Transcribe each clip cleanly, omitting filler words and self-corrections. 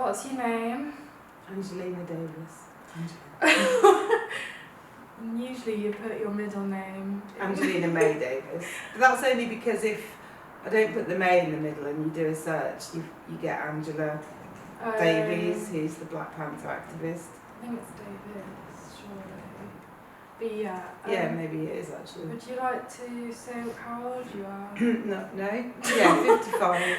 what's your name? Angelina Davis. Usually you put your middle name. Angelina May Davis. But that's only because if I don't put the May in the middle and you do a search, you get Angela Davies, who's the Black Panther activist. I think it's Davis, surely. But yeah. Yeah, maybe it is actually. Would you like to say how old you are? No? Yeah, 55.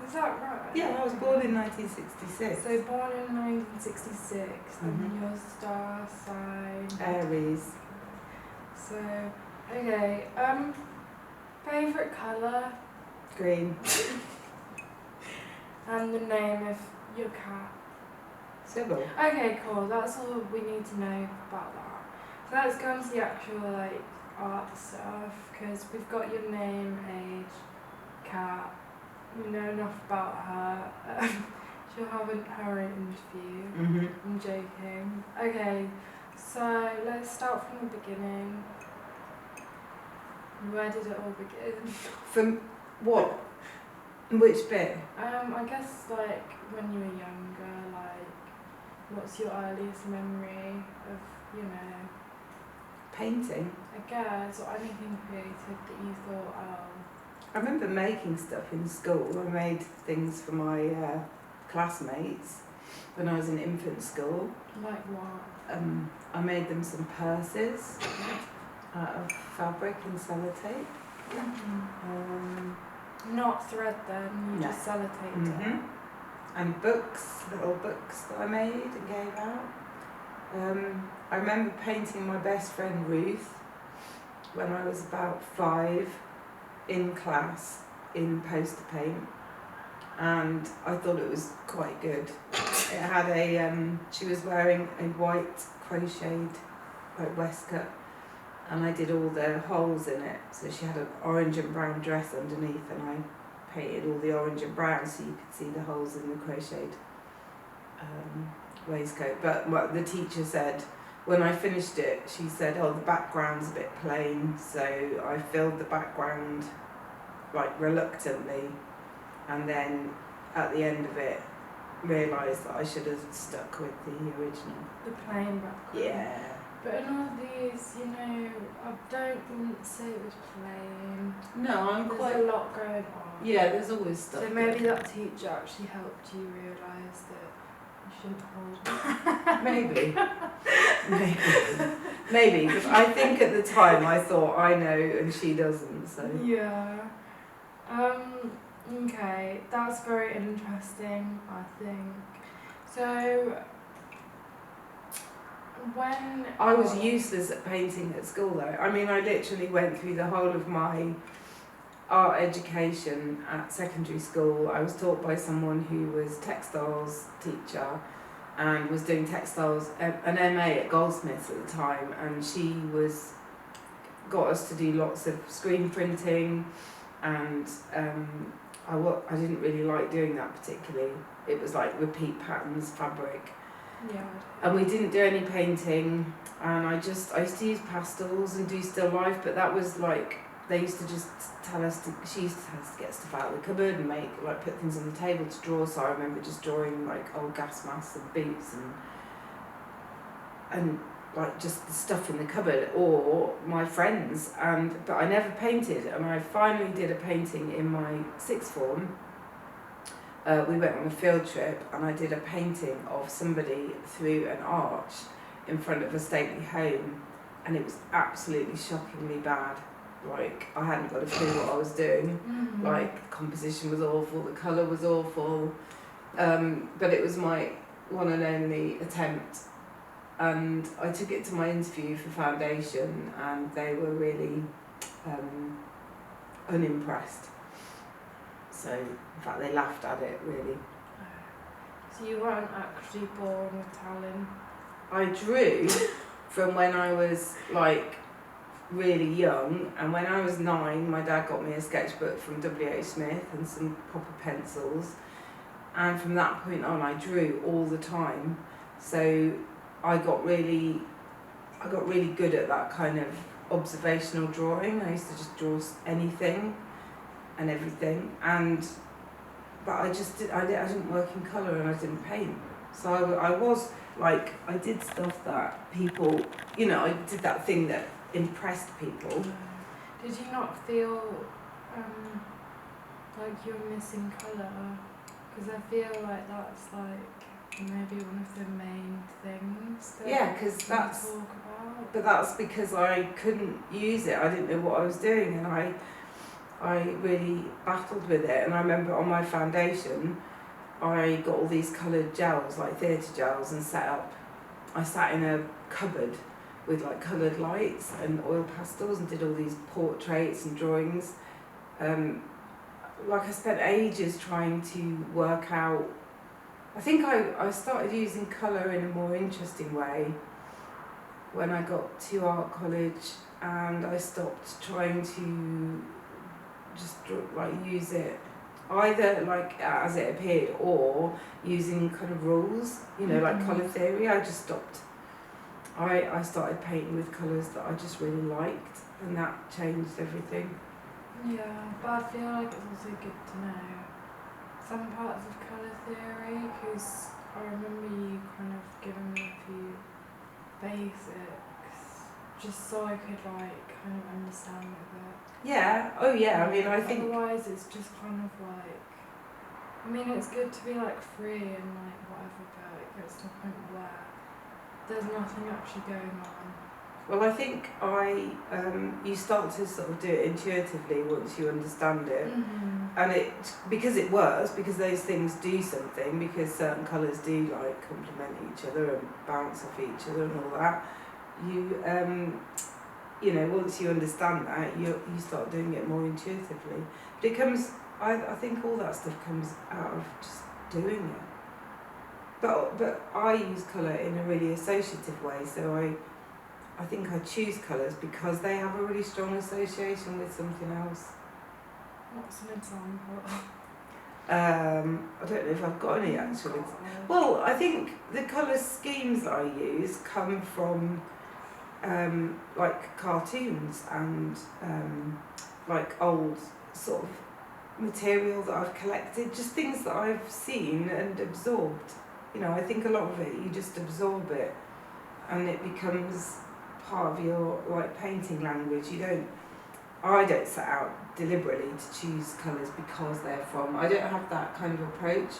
Is that right? Yeah, I was born in 1966. So born in 1966, and your star sign? Aries. So, okay, favourite colour? Green. And the name of your cat? Sybil. Okay, cool, that's all we need to know about that. So let's go on to the actual, like, art stuff, because we've got your name, age, cat. We know enough about her. She'll have her interview. Mm-hmm. I'm joking. Okay, so let's start from the beginning. Where did it all begin? From what? Which bit? I guess like when you were younger, like what's your earliest memory of, you know, Painting. I guess, or anything creative that you thought, I remember making stuff in school. I made things for my classmates when I was in infant school. Like what? I made them some purses out of fabric and sellotape. Not thread then, you No. just sellotaped Mm-hmm. And books, little books that I made and gave out. I remember painting my best friend Ruth when I was about 5 in class in poster paint, and I thought it was quite good. It had she was wearing a white crocheted like waistcoat, and I did all the holes in it, so she had an orange and brown dress underneath, and I painted all the orange and brown so you could see the holes in the crocheted waistcoat. But what the teacher said when I finished it, she said, oh, the background's a bit plain, so I filled the background like reluctantly, and then at the end of it realised that I should have stuck with the original. The plain background. Yeah. But in all these, you know, I wouldn't say it was plain. No, I'm There's quite... a lot going on. Yeah, there's always stuff. So maybe that teacher actually helped you realise that you shouldn't hold. Maybe. Maybe, because I think at the time I thought I know and she doesn't, so... Yeah. Okay, that's very interesting, I think. So, when... I was useless at painting at school though. I mean, I literally went through the whole of my art education at secondary school. I was taught by someone who was textiles teacher and was doing textiles, an MA at Goldsmiths at the time, and she got us to do lots of screen printing, and I didn't really like doing that particularly. It was like repeat patterns, fabric. Yeah. And we didn't do any painting, and I used to use pastels and do still life, but that was like, they used to just she used to tell us to get stuff out of the cupboard and put things on the table to draw, so I remember just drawing like old gas masks and boots and like just the stuff in the cupboard or my friends, but I never painted, and I finally did a painting in my sixth form. We went on a field trip and I did a painting of somebody through an arch in front of a stately home, and it was absolutely shockingly bad. Like, I hadn't got a clue what I was doing. Mm-hmm. Like, the composition was awful, the colour was awful, but it was my one and only attempt, and I took it to my interview for foundation and they were really unimpressed. So, in fact, they laughed at it, really. So you weren't actually born with talent? I drew from when I was, like, really young, and when I was 9, my dad got me a sketchbook from W.H. Smith and some proper pencils, and from that point on I drew all the time. So I got really good at that kind of observational drawing. I used to just draw anything and everything, and but I didn't work in colour and I didn't paint. So I was like, I did stuff that people, you know, I did that thing that impressed people. Did you not feel like you're missing colour? Because I feel like that's like maybe one of the main things that Yeah, because we that's, talk about. but that's because I couldn't use it. I didn't know what I was doing, and I really battled with it. And I remember on my foundation, I got all these coloured gels, like theatre gels, and I sat in a cupboard with like coloured lights and oil pastels and did all these portraits and drawings. Like I spent ages trying to work out. I think I started using colour in a more interesting way when I got to art college, and I stopped trying to just like use it either like as it appeared or using kind of rules, you know, like colour theory. I just stopped. I started painting with colours that I just really liked, and that changed everything. Yeah, but I feel like it's also good to know some parts of colour theory, because I remember you kind of giving me a few basics just so I could like kind of understand it a bit. Yeah, oh yeah, I mean I think... Otherwise it's just kind of like, I mean it's good to be like free and like whatever, but it gets to a point where there's nothing actually going on. Well, I think you start to sort of do it intuitively once you understand it. And because it works, because those things do something, because certain colours do like complement each other and bounce off each other and all that, you know, once you understand that, you start doing it more intuitively. But it comes, I think all that stuff comes out of just doing it. But I use colour in a really associative way, so I think I choose colours because they have a really strong association with something else. What's an example? I don't know if I've got any actually. Well, I think the colour schemes that I use come from like cartoons and like old sort of material that I've collected, just things that I've seen and absorbed. You know, I think a lot of it, you just absorb it and it becomes part of your like painting language. I don't set out deliberately to choose colours because they're from, I don't have that kind of approach.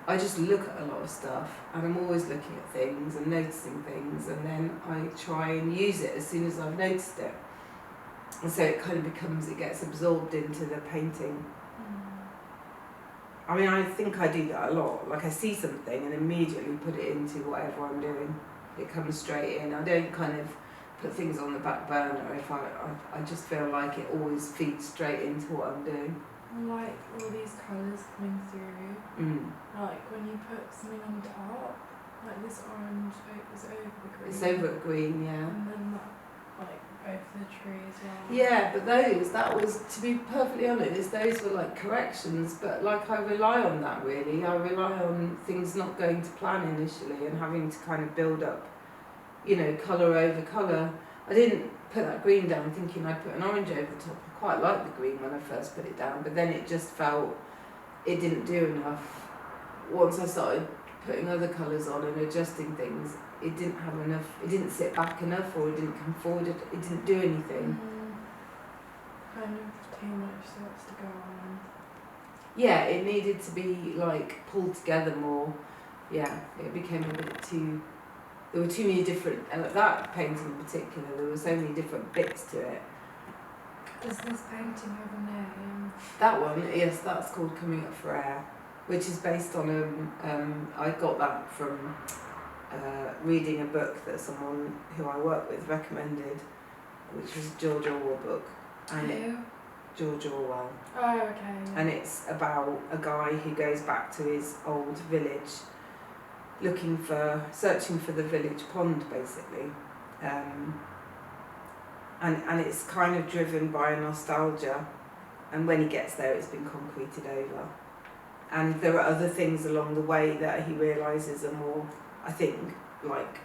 I just look at a lot of stuff and I'm always looking at things and noticing things, and then I try and use it as soon as I've noticed it. And so it kind of becomes, it gets absorbed into the painting. I mean, I think I do that a lot. Like I see something and immediately put it into whatever I'm doing. It comes straight in. I don't kind of put things on the back burner if I just feel like it always feeds straight into what I'm doing. Like all these colours coming through, like when you put something on top, like this orange is over the green. It's over the green, yeah. And then that, like over the tree as well. Yeah, but that was, to be perfectly honest, those were like corrections, but like I rely on that really. I rely on things not going to plan initially and having to kind of build up, you know, colour over colour. I didn't put that green down thinking I'd put an orange over the top. I quite liked the green when I first put it down, but then it just felt it didn't do enough. Once I started putting other colours on and adjusting things, it didn't have enough, it didn't sit back enough, or it didn't come forward, it didn't do anything. Kind of too much starts to go on. Yeah, it needed to be like pulled together more. Yeah, it became a bit too, there were too many different, and that painting in particular, there were so many different bits to it. Does this painting have a name? That one, yes, that's called Coming Up for Air, which is based on I got that from reading a book that someone who I work with recommended, which was a George Orwell book. And George Orwell. Oh, okay. Yeah. And it's about a guy who goes back to his old village, searching for the village pond, basically. And it's kind of driven by a nostalgia, and when he gets there it's been concreted over. And there are other things along the way that he realises are more, I think, like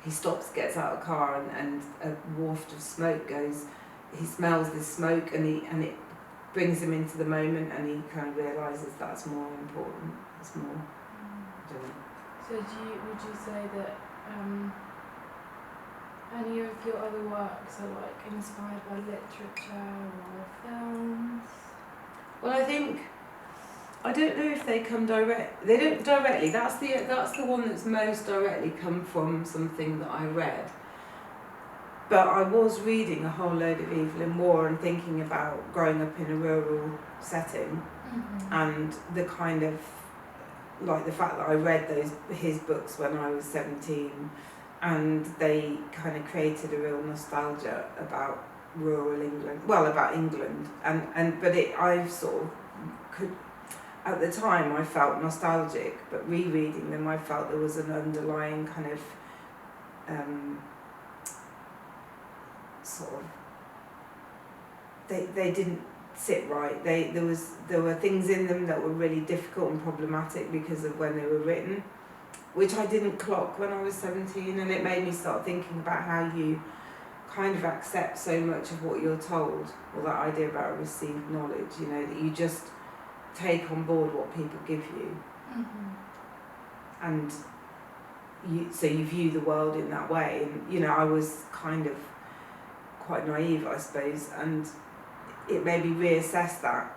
he stops, gets out of the car, and a waft of smoke goes, he smells this smoke, and it brings him into the moment, and he kind of realises that's more important. It's more, I don't know. So would you say that any of your other works are like inspired by literature or films? Well, I don't know if they come direct. They don't directly. That's the one that's most directly come from something that I read. But I was reading a whole load of Evelyn Waugh and thinking about growing up in a rural setting, and the kind of, like, the fact that I read his books when I was 17, and they kind of created a real nostalgia about rural England, well, about England, but I sort of could, at the time I felt nostalgic, but rereading them I felt there was an underlying kind of sort of, they didn't sit right. There were things in them that were really difficult and problematic because of when they were written, which I didn't clock when I was 17, and it made me start thinking about how you kind of accept so much of what you're told, or that idea about received knowledge, you know, that you just take on board what people give you, and so you view the world in that way. And you know, I was kind of quite naive, I suppose, and it made me reassess that,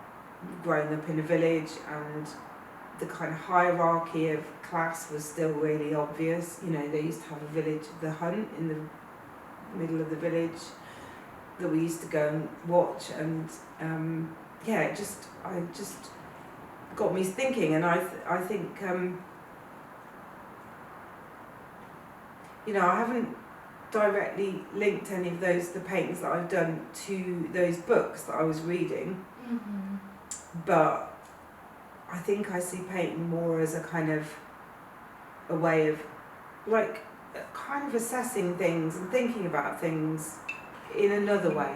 growing up in a village, and the kind of hierarchy of class was still really obvious. You know, they used to have a village, the hunt in the middle of the village that we used to go and watch, and it just got me thinking. And I think you know, I haven't directly linked any of the paintings that I've done to those books that I was reading, but I think I see painting more as a kind of a way of, like, kind of assessing things and thinking about things in another way.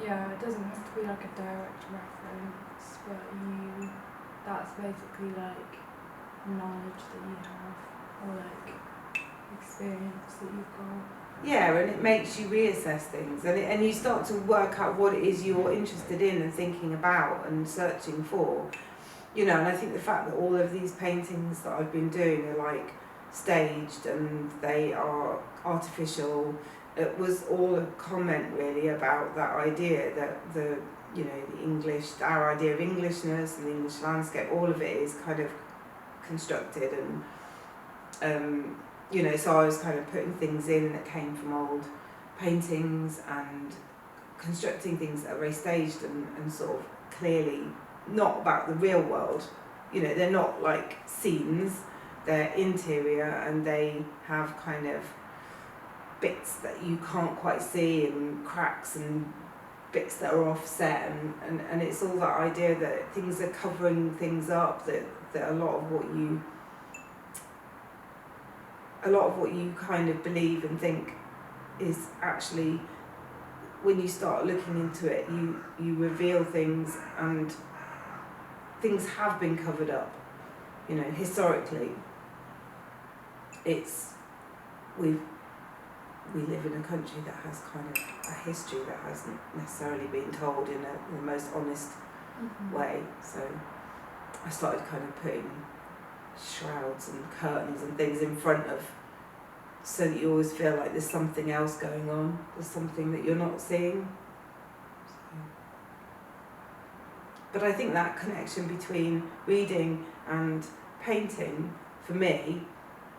Yeah, it doesn't have to be like a direct reference, but that's basically like knowledge that you have, or like experience that you've got. Yeah, and it makes you reassess things, and you start to work out what it is you're interested in and thinking about and searching for. You know, and I think the fact that all of these paintings that I've been doing are like staged and they are artificial, it was all a comment really about that idea that the English, our idea of Englishness and the English landscape, all of it is kind of constructed, and you know, so I was kind of putting things in that came from old paintings and constructing things that are very staged and sort of clearly not about the real world. You know, they're not like scenes, they're interior, and they have kind of bits that you can't quite see, and cracks and bits that are offset, and it's all that idea that things are covering things up, that a lot of what you kind of believe and think is actually, when you start looking into it, you reveal things, and things have been covered up. You know, historically, we live in a country that has kind of a history that hasn't necessarily been told in the most honest way. So I started kind of putting shrouds and curtains and things in front of, so that you always feel like there's something else going on, there's something that you're not seeing. But I think that connection between reading and painting, for me,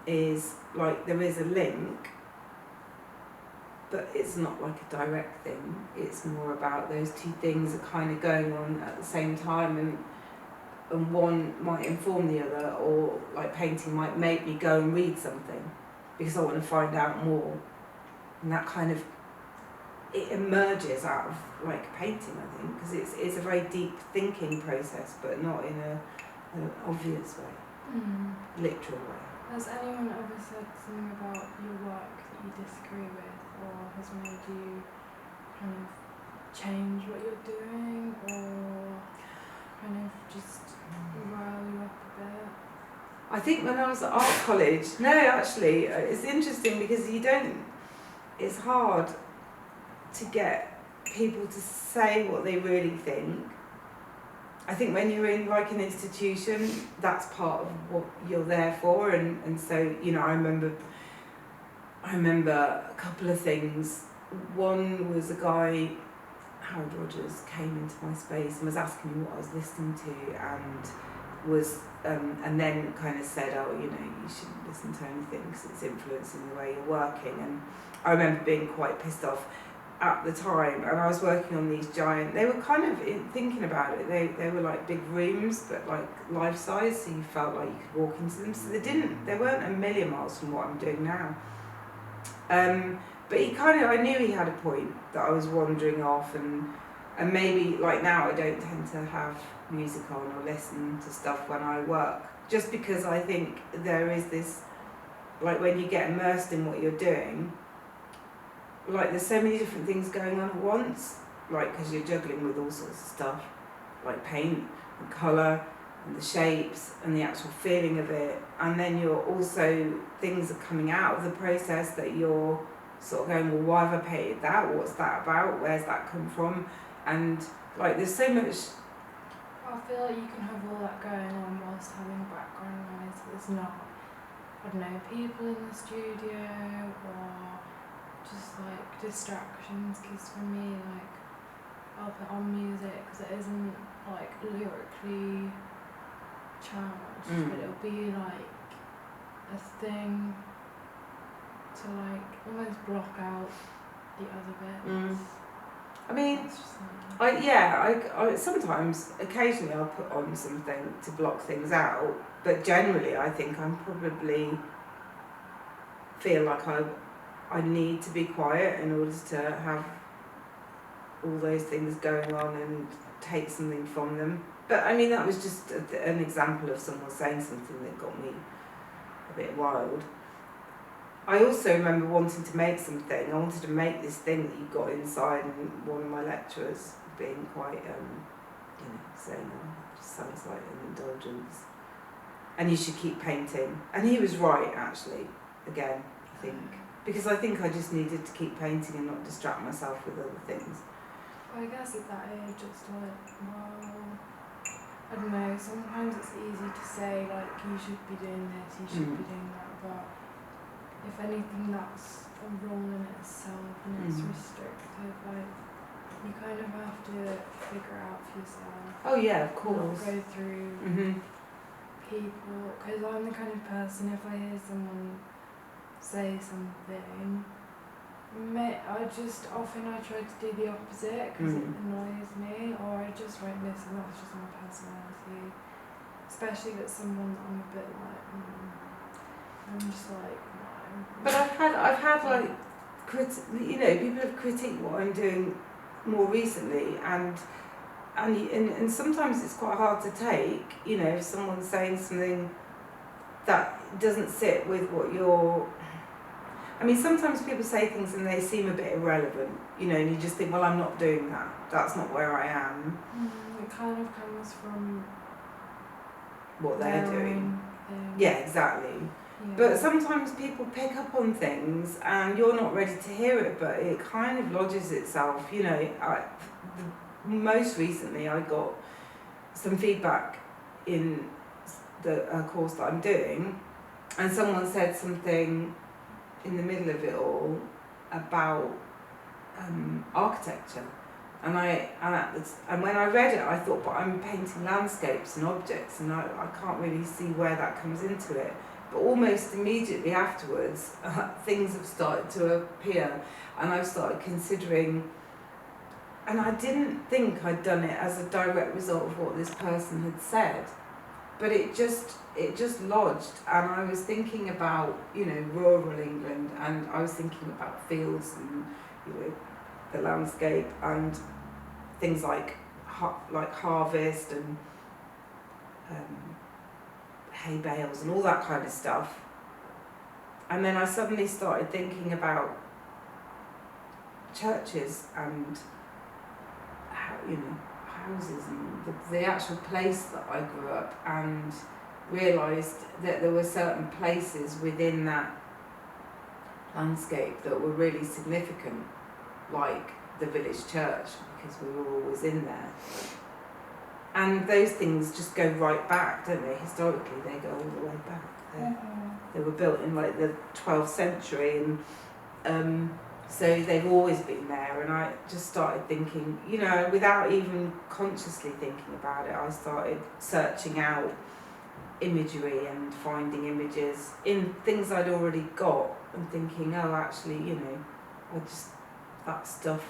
is like there is a link, but it's not like a direct thing. It's more about those two things are kind of going on at the same time, and one might inform the other, or like painting might make me go and read something because I want to find out more, and that kind of, it emerges out of like painting, I think, because it's a very deep thinking process, but not in an obvious way, literal way. Has anyone ever said something about your work that you disagree with, or has made you kind of change what you're doing, or kind of just rile you up a bit? I think when I was at art college, no, actually, it's interesting because it's hard to get people to say what they really think. I think when you're in like an institution, that's part of what you're there for, and so, you know, I remember a couple of things. One was a guy, Howard Rogers, came into my space and was asking me what I was listening to, and then kind of said, oh, you know, you shouldn't listen to anything because it's influencing the way you're working. And I remember being quite pissed off at the time, and I was working on these giant, they were kind of, thinking about it, they were like big rooms, but like life size, so you felt like you could walk into them, so they weren't a million miles from what I'm doing now. But he kind of, I knew he had a point, that I was wandering off, and maybe, like now I don't tend to have music on or listen to stuff when I work, just because I think there is this, like when you get immersed in what you're doing, like there's so many different things going on at once, like because you're juggling with all sorts of stuff, like paint and colour and the shapes and the actual feeling of it, and then you're also, things are coming out of the process that you're sort of going, well, why have I painted that? What's that about? Where's that come from? And like there's so much. I feel like you can have all that going on whilst having background noise that's not, I don't know, people in the studio or just like distractions, because for me, like, I'll put on music because it isn't like lyrically challenged, but it'll be like a thing to like almost block out the other bits. I mean, It's just like, I sometimes, occasionally I'll put on something to block things out, but generally I think I'm probably feel like I need to be quiet in order to have all those things going on and take something from them. But I mean, that was just an example of someone saying something that got me a bit wild. I also remember wanting to make something. I wanted to make this thing that you got inside, and one of my lecturers being quite, saying, oh, it just sounds like an indulgence. And you should keep painting. And he was right, actually, again, I think. Because I think I just needed to keep painting and not distract myself with other things. I guess at that age it's like, well, I don't know, sometimes it's easy to say like you should be doing this, you should be doing that, but if anything that's a rule in itself and it's restrictive, like you kind of have to figure out for yourself. Oh yeah, of course. Not go through people, because I'm the kind of person, if I hear someone say something, I try to do the opposite because it annoys me, or I just won't listen. That's just my personality, especially if it's someone that I'm a bit like, I'm just like, no. But I've had like, people have critiqued what I'm doing more recently, and sometimes it's quite hard to take, if someone's saying something that doesn't sit with what you're. I mean, sometimes people say things and they seem a bit irrelevant, and you just think, well, I'm not doing that. That's not where I am. It kind of comes from what they're doing. Thing. Yeah, exactly. Yeah. But sometimes people pick up on things and you're not ready to hear it, but it kind of lodges itself. Most recently I got some feedback in the course that I'm doing, and someone said something in the middle of it all about architecture, and when I read it I thought, but I'm painting landscapes and objects, and I can't really see where that comes into it. But almost immediately afterwards things have started to appear, and I've started considering, and I didn't think I'd done it as a direct result of what this person had said, but it just lodged, and I was thinking about, rural England, and I was thinking about fields and, the landscape and things like harvest and hay bales and all that kind of stuff. And then I suddenly started thinking about churches and houses and the actual place that I grew up, and realised that there were certain places within that landscape that were really significant, like the village church because we were always in there. And those things just go right back, don't they? Historically, they go all the way back. They were built in like the 12th century, and so they've always been there. And I just started thinking, you know, without even consciously thinking about it, I started searching out imagery and finding images in things I'd already got and thinking, oh, actually, you know, that stuff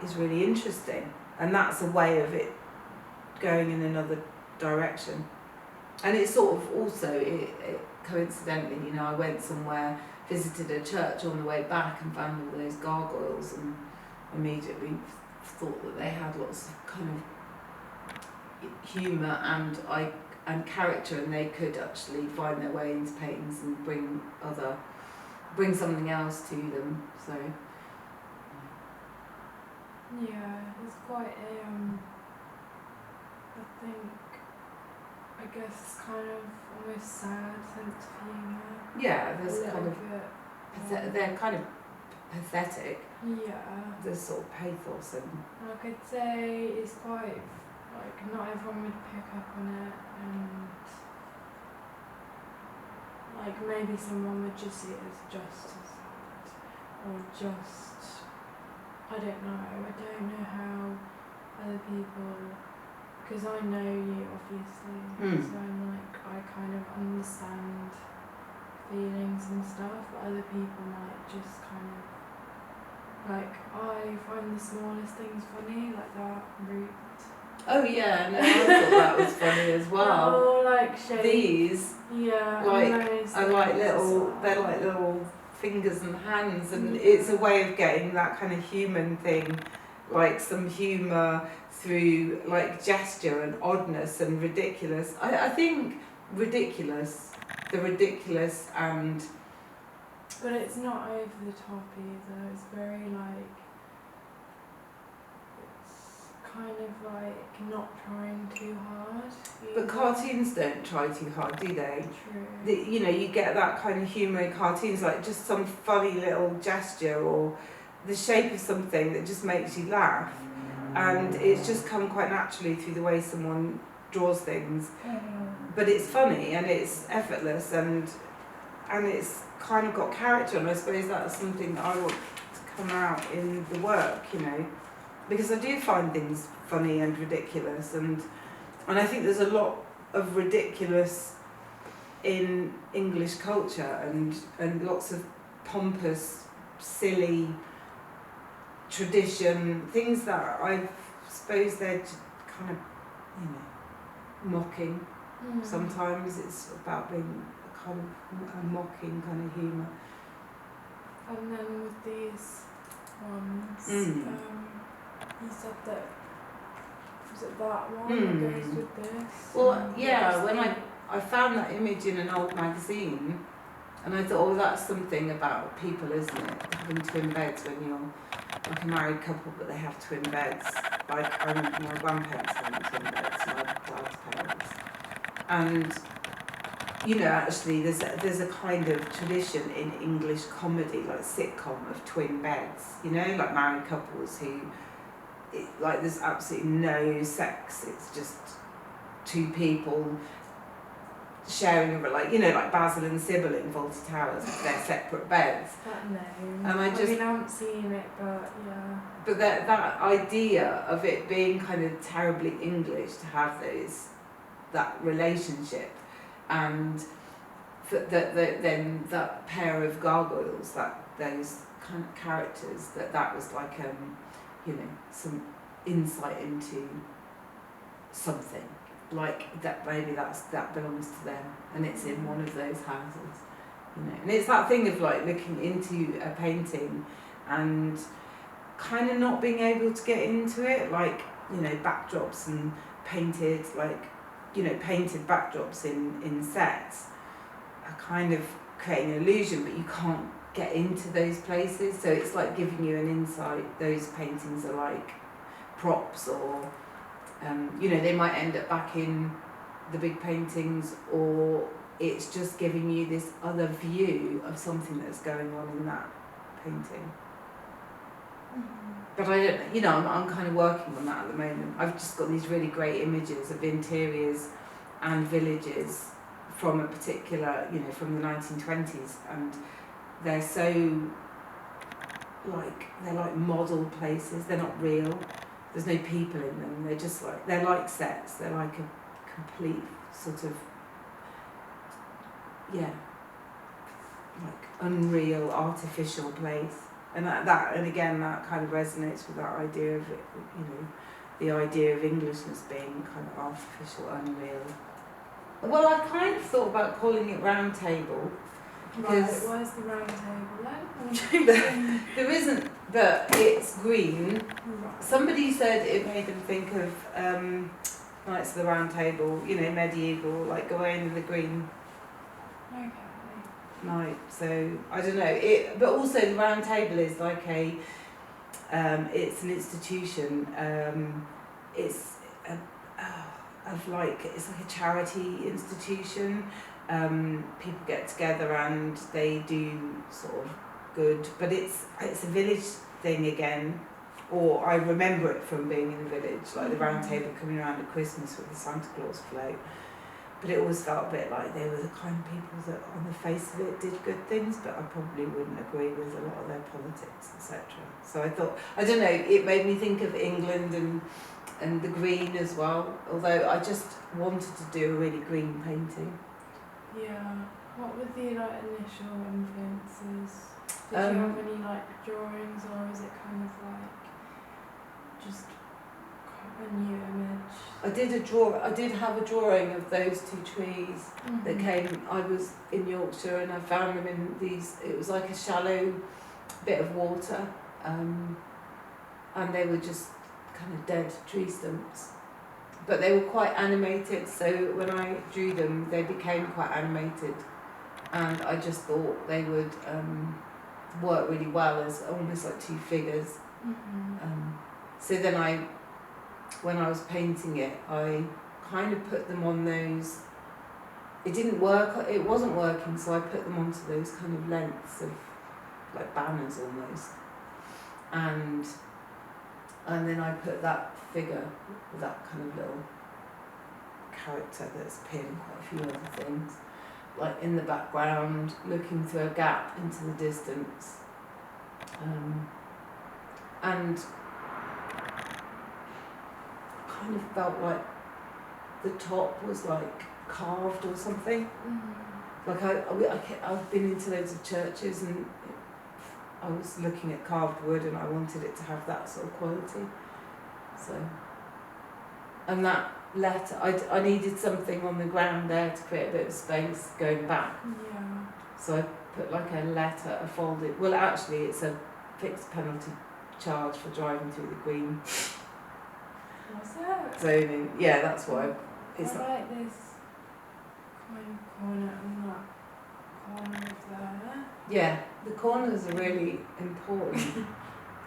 is really interesting. And that's a way of it going in another direction. And it's sort of also, it coincidentally, you know, I went somewhere, visited a church on the way back and found all those gargoyles, and immediately thought that they had lots of kind of humour and character, and they could actually find their way into paintings and bring something else to them. So yeah, it's quite a I guess kind of almost sad sense of humour. yeah, there's A kind little of bit, they're kind of pathetic. yeah. There's sort of pathos and I could say it's quite, like, not everyone would pick up on it, and like maybe someone would just see it as just as sad, or just, I don't know how other people, because I know you obviously, so I'm like, I kind of understand feelings and stuff, but other people might just kind of, like, I find the smallest things funny, like that root. oh yeah, no, I thought that was funny as well. Oh, like shape. These, Yeah, like, and those are like things as little, well. they're like little fingers and hands, and Yeah. it's a way of getting that kind of human thing, like some humour through like gesture and oddness and ridiculous. I think the ridiculous and But it's not over the top either. It's very like, it's kind of like not trying too hard. but either. cartoons don't try too hard, do they? True. You know, you get that kind of humour in cartoons, like just some funny little gesture or the shape of something that just makes you laugh, and it's just come quite naturally through the way someone draws things. But it's funny and it's effortless, and it's kind of got character, and I suppose that's something that I want to come out in the work, you know, because I do find things funny and ridiculous, and I think there's a lot of ridiculous in English culture, and lots of pompous, silly tradition, things that I suppose they're kind of, you know, mocking. Sometimes it's about being kind of a mocking kind of humour. And then with these ones, you said that, was it that one that goes with this? Well, And yeah, what was when the- I found that image in an old magazine, and I thought, oh, that's something about people, isn't it? Having twin beds when you're like a married couple, but they have twin beds. Like, I remember my grandparents having twin beds, my dad's parents. And, you know, actually, there's a kind of tradition in English comedy, like sitcom, of twin beds. You know, like married couples who, like, there's absolutely no sex. It's just two people sharing a, like, you know, like Basil and Sybil in Fawlty Towers, their separate beds. That name. And I mean, I haven't seen it, but yeah. But that idea of it being kind of terribly English to have that relationship, and then that pair of gargoyles, those kind of characters, that was like you know, some insight into something, like that maybe that belongs to them, and it's in one of those houses, you know. And it's that thing of like looking into a painting and kind of not being able to get into it, like, you know, backdrops and painted, like, you know, painted backdrops in sets are kind of creating an illusion, but you can't get into those places, so it's like giving you an insight. Those paintings are like props, or you know, they might end up back in the big paintings, or it's just giving you this other view of something that's going on in that painting. But I don't, I'm kind of working on that at the moment. I've just got these really great images of interiors and villages from a particular, from the 1920s, and they're so they're like model places. They're not real. There's no people in them. They're just they're like sets. They're like a complete sort of, like unreal, artificial place. And and again, that kind of resonates with that idea of it, the idea of Englishness being kind of artificial, unreal. Well, I kind of thought about calling it Round Table. Right, where's the round table then? There isn't, but it's green. Right. Somebody said it made them think of Knights of the Round Table, medieval, like Gawain and the Green Okay. Knight. So I don't know. But also the Round Table is like it's an institution. It's like a charity institution. People get together and they do sort of good, but it's a village thing again, or I remember it from being in a village, like the round table coming around at Christmas with the Santa Claus float. But it always felt a bit like they were the kind of people that on the face of it did good things, but I probably wouldn't agree with a lot of their politics, etc. So I thought, I don't know, it made me think of England and the green as well, although I just wanted to do a really green painting. Yeah. What were the initial influences? Did you have any drawings, or is it kind of just a new image? I did have a drawing of those two trees that came. I was in Yorkshire and I found them in these. It was like a shallow bit of water, and they were just kind of dead tree stumps. But they were quite animated, so when I drew them, they became quite animated, and I just thought they would work really well as almost like two figures. So then when I was painting it, I kind of put them on those. It didn't work. It wasn't working, so I put them onto those kind of lengths of like banners almost, and then I put that figure, that kind of little character that's appeared in quite a few other things, like in the background, looking through a gap into the distance, and kind of felt like the top was like carved or something. Like I've been into loads of churches and I was looking at carved wood and I wanted it to have that sort of quality. So, and that letter, I needed something on the ground there to create a bit of space going back. Yeah. So I put like a letter, a folded, well actually it's a fixed penalty charge for driving through the green Was it? zoning. Yeah, that's why. It's I like this kind of corner and that corner of there. Yeah, the corners are really important.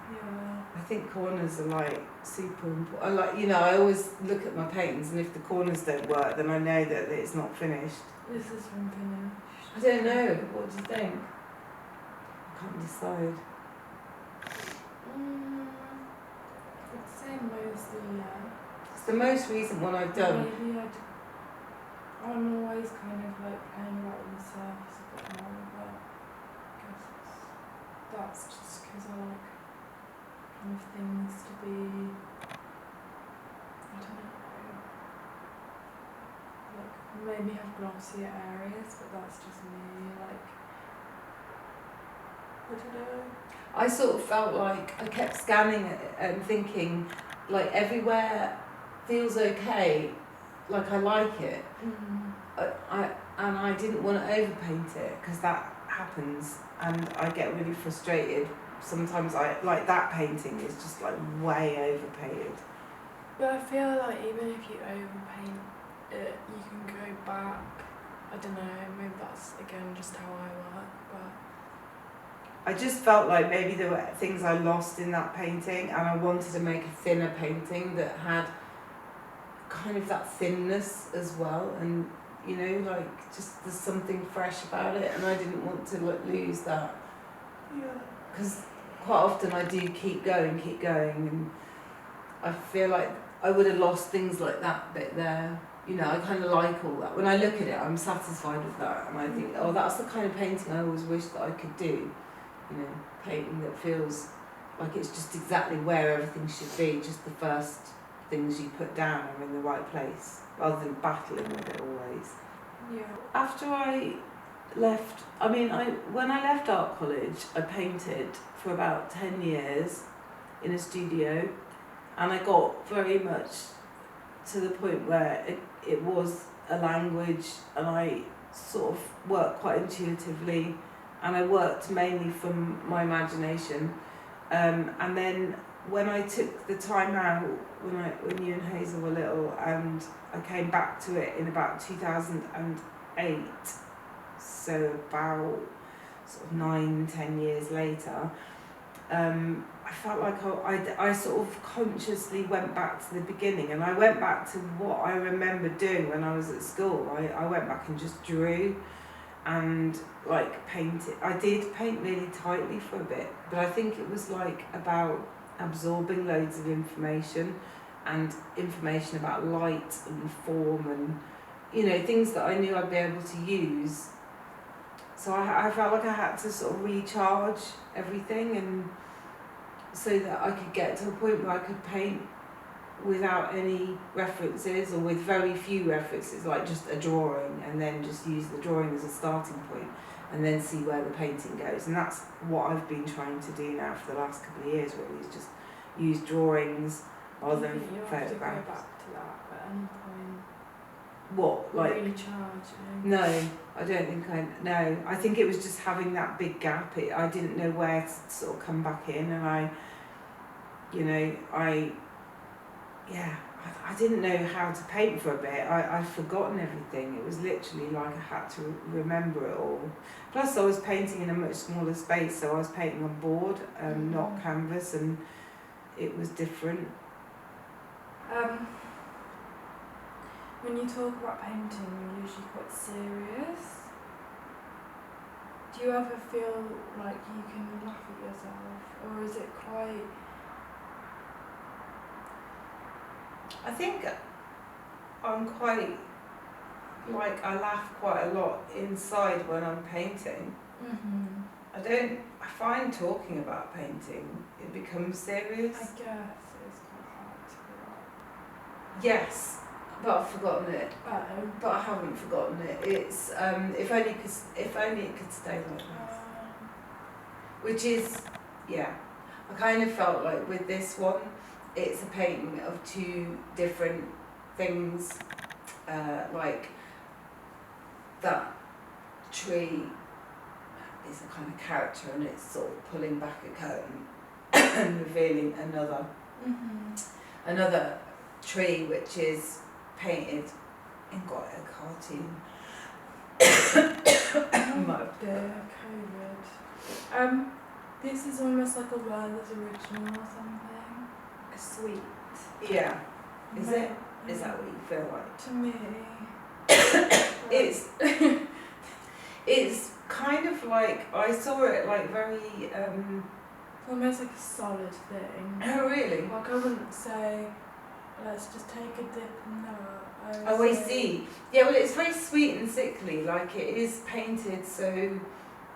Yeah. I think corners are super important. I always look at my paintings and if the corners don't work then I know that it's not finished. This is from finished. I don't know, what do you think? I can't decide. I'd say mostly, yeah. It's the most recent one I've done. Maybe I'm always kind of playing about with the surface a bit more, but I guess that's just because I like kind of things to be, I don't know, maybe have glossier areas, but that's just me, I don't know. I sort of felt like I kept scanning it and thinking everywhere feels okay, I like it. I didn't want to overpaint it because that happens and I get really frustrated. Sometimes that painting is just way overpainted. But I feel like even if you overpaint it, you can go back. I don't know, maybe that's again just how I work, but I just felt like maybe there were things I lost in that painting and I wanted to make a thinner painting that had kind of that thinness as well, and just there's something fresh about it and I didn't want to lose that. yeah. Because quite often I do keep going, and I feel like I would have lost things like that bit there. You know, I kind of like all that. When I look at it, I'm satisfied with that, and I think, oh, that's the kind of painting I always wish that I could do. You know, painting that feels like it's just exactly where everything should be, just the first things you put down are in the right place, rather than battling with it always. Yeah. After I left, when I left art college, I painted for about 10 years in a studio, and I got very much to the point where it was a language, and I sort of worked quite intuitively, and I worked mainly from my imagination. And then when I took the time out, when you and Hazel were little, and I came back to it in about 2008, so about sort of 9-10 years later, I felt like I sort of consciously went back to the beginning, and I went back to what I remember doing when I was at school. I went back and just drew and like painted. I did paint really tightly for a bit, but I think it was like about absorbing loads of information, and information about light and form, and you know, things that I knew I'd be able to use. So I felt like I had to sort of recharge everything, and so that I could get to a point where I could paint without any references, or with very few references, like just a drawing, and then just use the drawing as a starting point, and then see where the painting goes. And that's what I've been trying to do now for the last couple of years, really, is just use drawings rather than photographs. You have to go back to that at any point. What, like? Recharging. No, I don't think no. I think it was just having that big gap. I didn't know where to sort of come back in, and I didn't know how to paint for a bit. I'd forgotten everything. It was literally like I had to remember it all. Plus I was painting in a much smaller space, so I was painting on board, not canvas, and it was different. When you talk about painting, you're usually quite serious. Do you ever feel like you can laugh at yourself, or is it quite... I think I'm quite, like, I laugh quite a lot inside when I'm painting. Mm-hmm. I find talking about painting, it becomes serious. I guess it's quite hard to be like... Yes, but I've forgotten it. Oh. But I haven't forgotten it. It's if only it could stay like this. Which is, yeah. I kind of felt like with this one, it's a painting of two different things. Like that tree is a kind of character, and it's sort of pulling back a curtain and revealing another tree, which is painted in quite a cartoon. COVID. This is almost like a Werther's original or something. Like a sweet. Yeah. Is it? Is that what you feel like? To me. It's kind of like, I saw it like very almost like a solid thing. Oh really? Like I wouldn't say, let's just take a dip in that. I see. Yeah, well, it's very sweet and sickly. Like, it is painted, so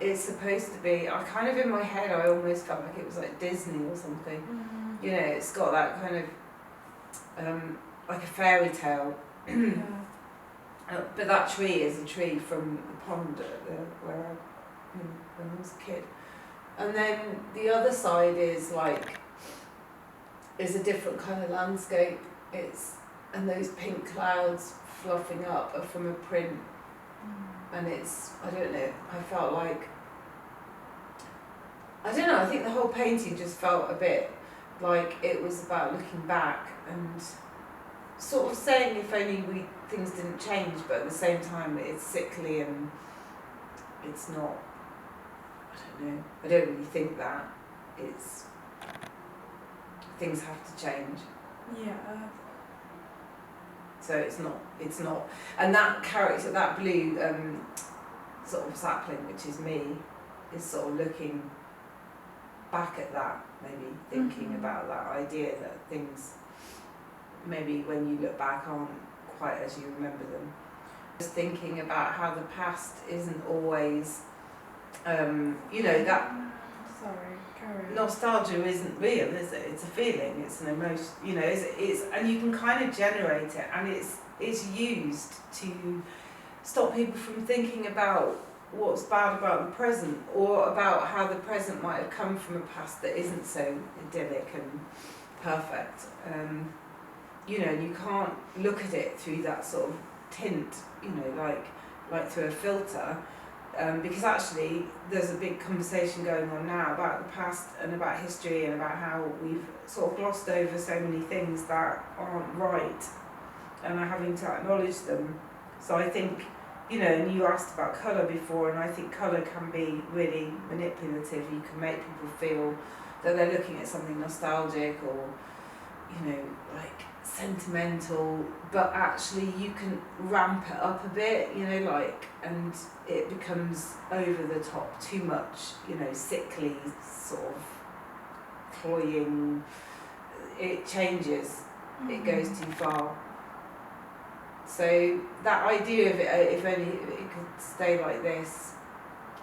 it's supposed to be. I kind of, in my head, I almost felt like it was like Disney or something. Mm-hmm. You know, it's got that kind of like a fairy tale. Yeah. But that tree is a tree from the pond when I was a kid. And then the other side is a different kind of landscape. And those pink clouds fluffing up are from a print. And I don't know, I felt like, I think the whole painting just felt a bit like it was about looking back and sort of saying if only things didn't change, but at the same time it's sickly and it's not, I don't know, I don't really think that. Things have to change. Yeah. So it's not, and that character, that blue sort of sapling, which is me, is sort of looking back at that, maybe thinking about that idea that things maybe when you look back aren't quite as you remember them. Just thinking about how the past isn't always, that Sorry, carry on. nostalgia isn't real, is it? It's a feeling, it's an emotion, it's and you can kind of generate it, and it's used to stop people from thinking about what's bad about the present, or about how the present might have come from a past that isn't so idyllic and perfect. You can't look at it through that sort of tint, like through a filter, because actually there's a big conversation going on now about the past and about history and about how we've sort of glossed over so many things that aren't right and are having to acknowledge them. So I think, and you asked about colour before, and I think colour can be really manipulative. You can make people feel that they're looking at something nostalgic or, like sentimental, but actually you can ramp it up a bit, and it becomes over the top, too much, sickly, sort of cloying. It changes, it goes too far. So that idea of it, if only it could stay like this,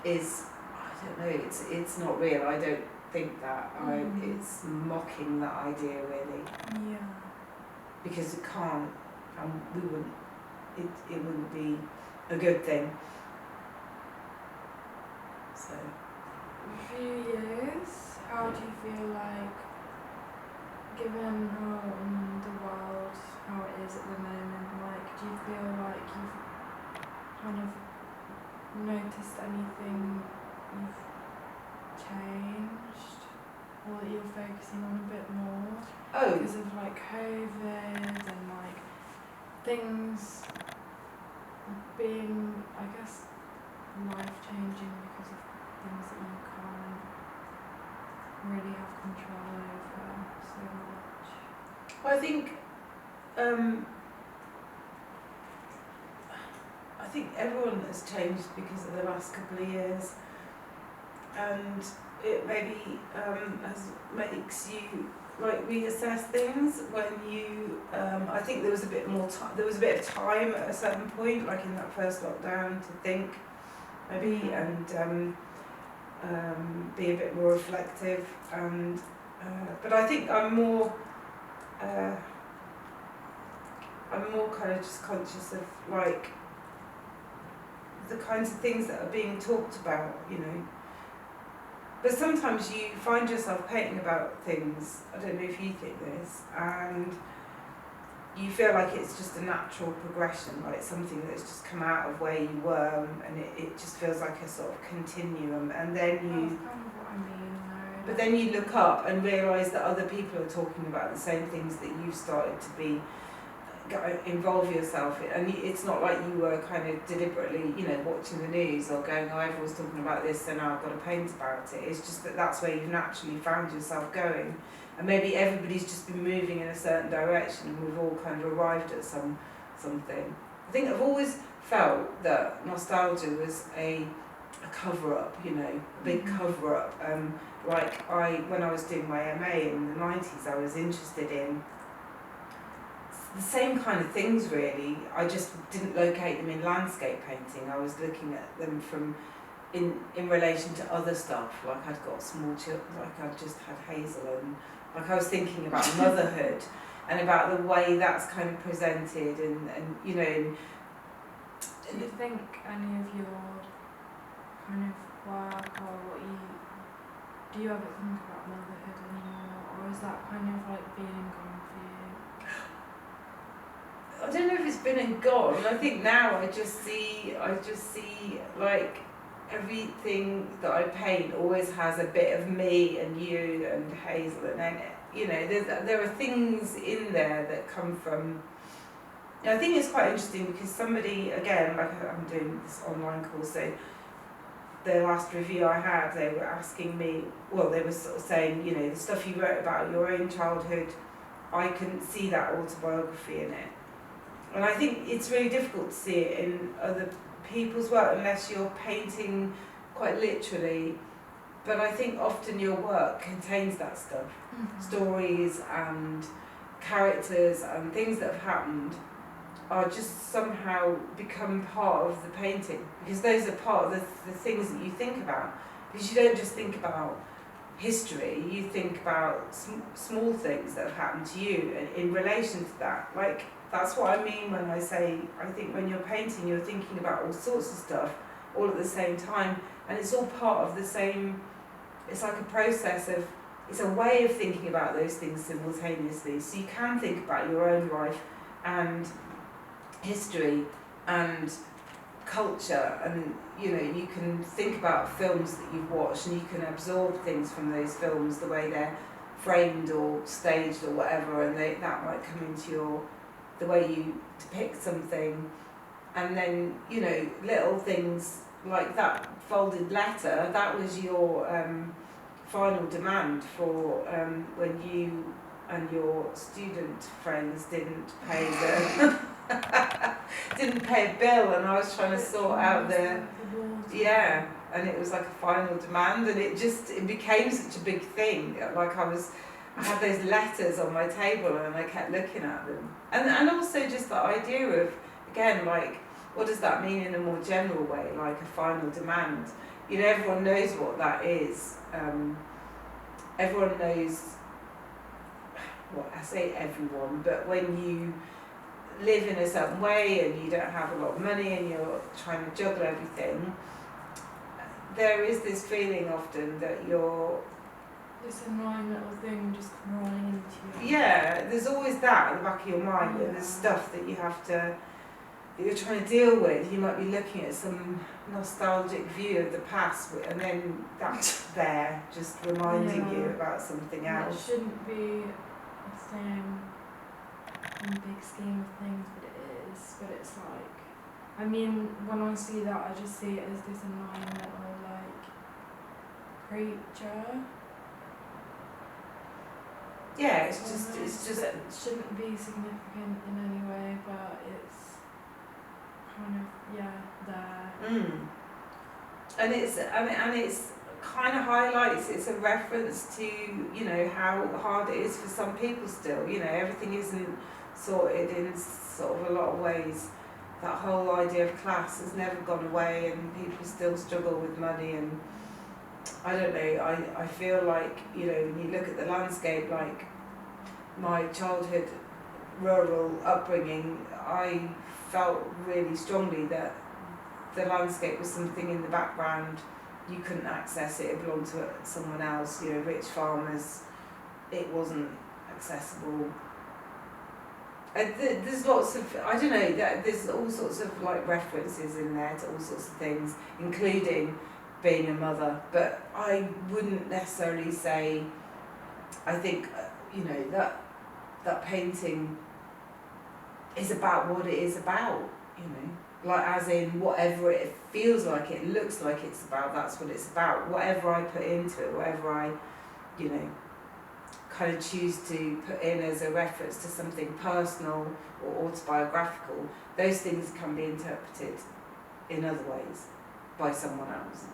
is, I don't know, it's not real. I don't think that. It's mocking that idea, really. Yeah. Because it can't, and we wouldn't, it wouldn't be a good thing. So. A few years, how do you feel like, given how the world, how it is at the moment, do you feel like you've kind of noticed anything you've changed, or that you're focusing on a bit more? Oh. Because of COVID and things being, I guess, life changing because of things that you can't really have control over so much. Well, I think everyone has changed because of the last couple of years, and it maybe makes you reassess things when you. I think there was a bit more time. There was a bit of time at a certain point, like in that first lockdown, to think, maybe, and be a bit more reflective. And but I think I'm more kind of just conscious of the kinds of things that are being talked about, But sometimes you find yourself painting about things, I don't know if you think this, and you feel like it's just a natural progression, like something that's just come out of where you were, and it just feels like a sort of continuum, and then you... That's kind of what I mean, though. But then you look up and realise that other people are talking about the same things that you've started to involve yourself in, and it's not like you were kind of deliberately, watching the news or going, oh, everyone's talking about this, so now I've got to paint about it. It's just that's where you've naturally found yourself going, and maybe everybody's just been moving in a certain direction, and we've all kind of arrived at something. I think I've always felt that nostalgia was a cover-up, a big cover-up. When I was doing my MA in the 90s, I was interested in the same kind of things, really. I just didn't locate them in landscape painting. I was looking at them in relation to other stuff, like I'd got small children, like I'd just had Hazel, and I was thinking about motherhood and about the way that's kind of presented, and Do you think any of your kind of work, or do you ever think about motherhood anymore, or is that kind of being gone for you? I don't know if it's been and gone. I think now I just see everything that I paint always has a bit of me and you and Hazel, and then there are things in there that come from. I think it's quite interesting because somebody, again, I'm doing this online course, so the last review I had, they were asking me, they were sort of saying, the stuff you wrote about your own childhood, I couldn't see that autobiography in it. And I think it's really difficult to see it in other people's work unless you're painting quite literally but I think often your work contains that stuff. Stories and characters and things that have happened are just somehow become part of the painting, because those are part of the things that you think about, because you don't just think about history, you think about small things that have happened to you in relation to that. Like, that's what I mean when I say, I think when you're painting, you're thinking about all sorts of stuff all at the same time, and it's all part of the same, it's like a process of, it's a way of thinking about those things simultaneously. So you can think about your own life and history and culture, and you can think about films that you've watched, and you can absorb things from those films, the way they're framed or staged or whatever, and that might come into the way you depict something. And then little things like that folded letter, that was your final demand for when you and your student friends didn't pay the didn't pay a bill, and I was trying to sort out and it was like a final demand, and it became such a big thing. Like I had those letters on my table, and I kept looking at them, and also just the idea of, again, like, what does that mean in a more general way, like a final demand? Everyone knows what that is. Everyone knows, well, I say everyone, but when you live in a certain way and you don't have a lot of money and you're trying to juggle everything, there is this feeling often that you're... This annoying little thing just crawling into you. Yeah, there's always that at the back of your mind, where there's stuff that you're trying to deal with. You might be looking at some nostalgic view of the past, and then that's there, just reminding you about something else. It shouldn't be the same in the big scheme of things, but it is. But it's like, I mean, when I see that, I just see it as this annoying little, like, creature. Yeah, it's just. It shouldn't be significant in any way, but it's kind of, there. And it's kind of highlights, it's a reference to, how hard it is for some people still. Everything isn't sorted in sort of a lot of ways. That whole idea of class has never gone away, and people still struggle with money, and I don't know, I feel like, when you look at the landscape, like my childhood rural upbringing, I felt really strongly that the landscape was something in the background. You couldn't access it, it belonged to someone else. Rich farmers, it wasn't accessible. There's lots of, I don't know, there's all sorts of like references in there to all sorts of things, including being a mother. But I wouldn't necessarily say, I think, that painting is about what it is about, like, as in whatever it feels like, it looks like it's about, that's what it's about. Whatever I put into it, whatever I, kind of choose to put in as a reference to something personal or autobiographical, those things can be interpreted in other ways by someone else.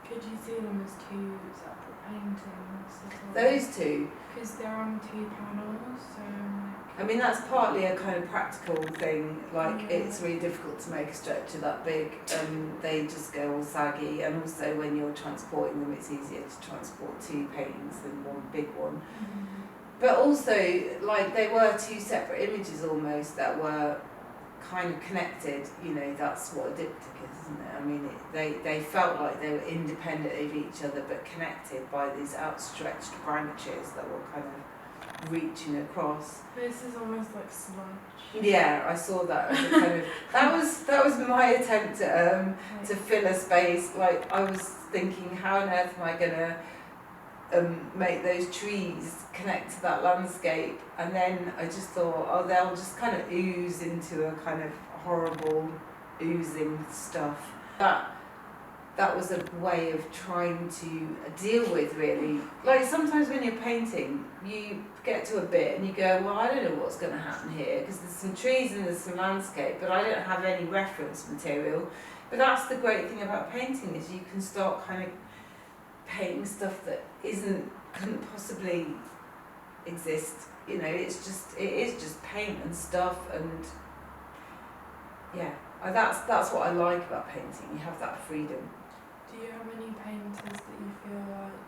Could you see them as two separate paintings at all? Those two? Because they're on two panels, so... I mean, that's partly a kind of practical thing, like it's really difficult to make a structure that big, and they just go all saggy, and also when you're transporting them, it's easier to transport two paintings than one big one. But also, like, they were two separate images almost that were kind of connected. That's what a diptych is, isn't it? I mean, they felt like they were independent of each other but connected by these outstretched branches that were kind of reaching across. This is almost like sludge. Yeah, I saw that as a kind of that was my attempt to fill a space. Like, I was thinking, how on earth am I gonna make those trees connect to that landscape? And then I just thought, oh, they'll just kind of ooze into a kind of horrible oozing stuff. That was a way of trying to deal with, really. Like, sometimes when you're painting, get to a bit and you go, well, I don't know what's going to happen here, because there's some trees and there's some landscape, but I don't have any reference material. But that's the great thing about painting, is you can start kind of painting stuff that couldn't possibly exist. You know, it is just paint and stuff, and yeah, that's what I like about painting. You have that freedom. Do you have any painters that you feel like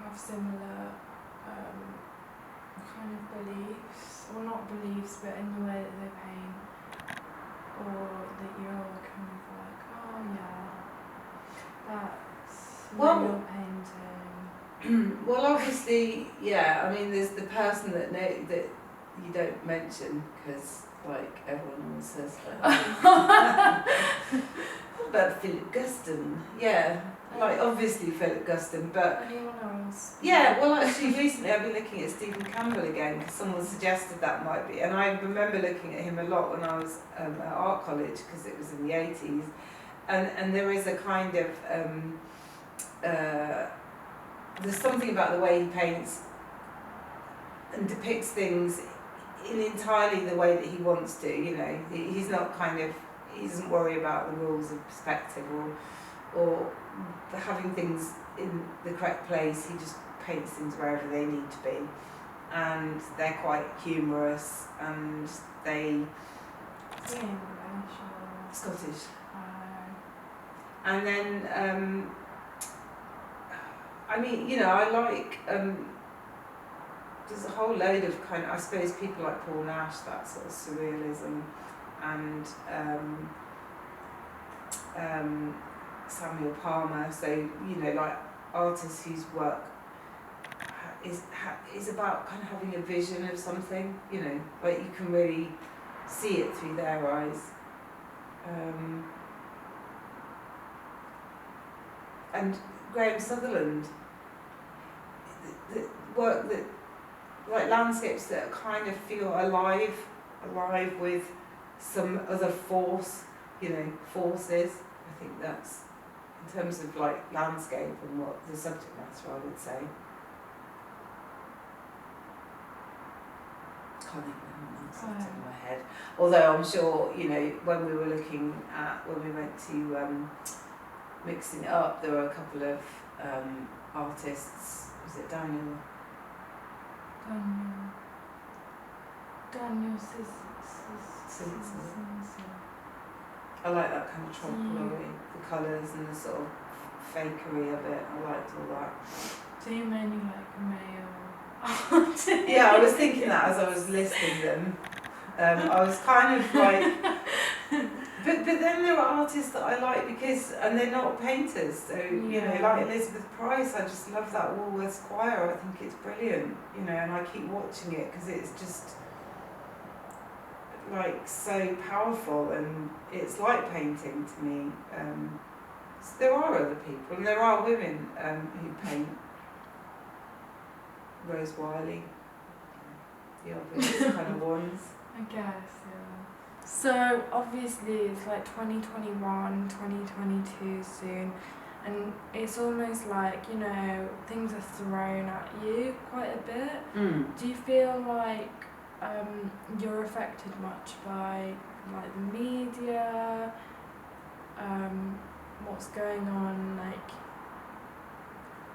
have similar kind of beliefs, or not beliefs, but in the way that they paint, or that you're kind of like, oh yeah, that's real painting? Well, obviously, yeah. I mean, there's the person that you don't mention, because like everyone always says that. What about Philip Guston? Yeah, like obviously Philip Guston, but anyone else? yeah. Well, actually, recently I've been looking at Stephen Campbell again, because someone suggested that might be, and I remember looking at him a lot when I was at art college, because it was in the 80s, and there is a kind of there's something about the way he paints and depicts things in entirely the way that he wants to. You know, he's not he doesn't worry about the rules of perspective or having things in the correct place. He just paints things wherever they need to be, and they're quite humorous, and they Scottish. And then I mean, you know, I like there's a whole load of kind of, I suppose, people like Paul Nash, that sort of surrealism, and Samuel Palmer. So, you know, like artists whose work is about kind of having a vision of something. You know, like you can really see it through their eyes. And Graham Sutherland, the work that, like landscapes that kind of feel alive with some other force, you know, forces. I think that's, in terms of like landscape and what the subject matter, I would say. Can't think of anyone else off the top of my head. Although I'm sure, you know, when we went to mixing it up, there were a couple of artists. Was it Daniel I like that kind of trompe-l'oeil, the colours and the sort of fakery of it. I liked all that. So you mainly like male artists? Yeah, I was thinking that as I was listing them. I was kind of like, but then there are artists that I like and they're not painters. So you know, like Elizabeth Price, I just love that Woolworths Choir. I think it's brilliant. You know, and I keep watching it because it's just like so powerful, and it's like painting to me. So there are other people, and there are women who paint. Rose Wiley, the obvious kind of ones. I guess, yeah. So obviously it's like 2021, 2022 soon, and it's almost like, you know, things are thrown at you quite a bit. Do you feel like you're affected much by like the media, what's going on like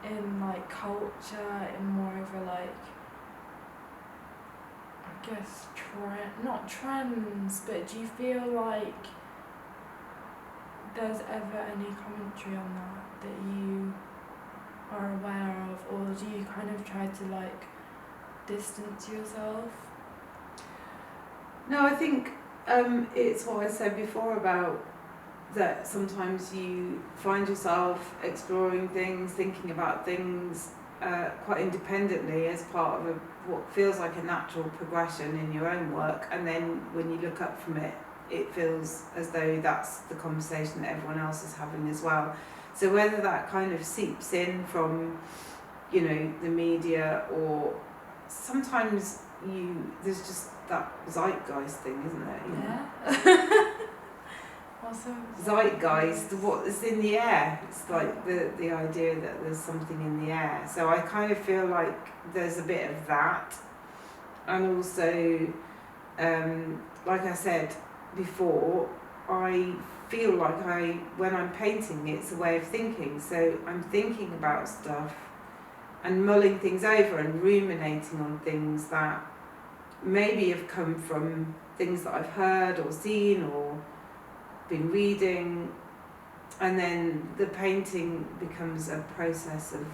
in like culture, in more of a like, I guess not trends, but do you feel like there's ever any commentary on that you are aware of, or do you kind of try to like distance yourself? No, I think it's what I said before about that sometimes you find yourself exploring things, thinking about things quite independently as part of what feels like a natural progression in your own work, and then when you look up from it, it feels as though that's the conversation that everyone else is having as well. So whether that kind of seeps in from, you know, the media, or sometimes there's just that zeitgeist thing, isn't there? You know? Yeah. Also, zeitgeist, what is in the air. It's like the idea that there's something in the air. So I kind of feel like there's a bit of that. And also, like I said before, I feel like when I'm painting, it's a way of thinking. So I'm thinking about stuff and mulling things over and ruminating on things that maybe have come from things that I've heard or seen or been reading, and then the painting becomes a process of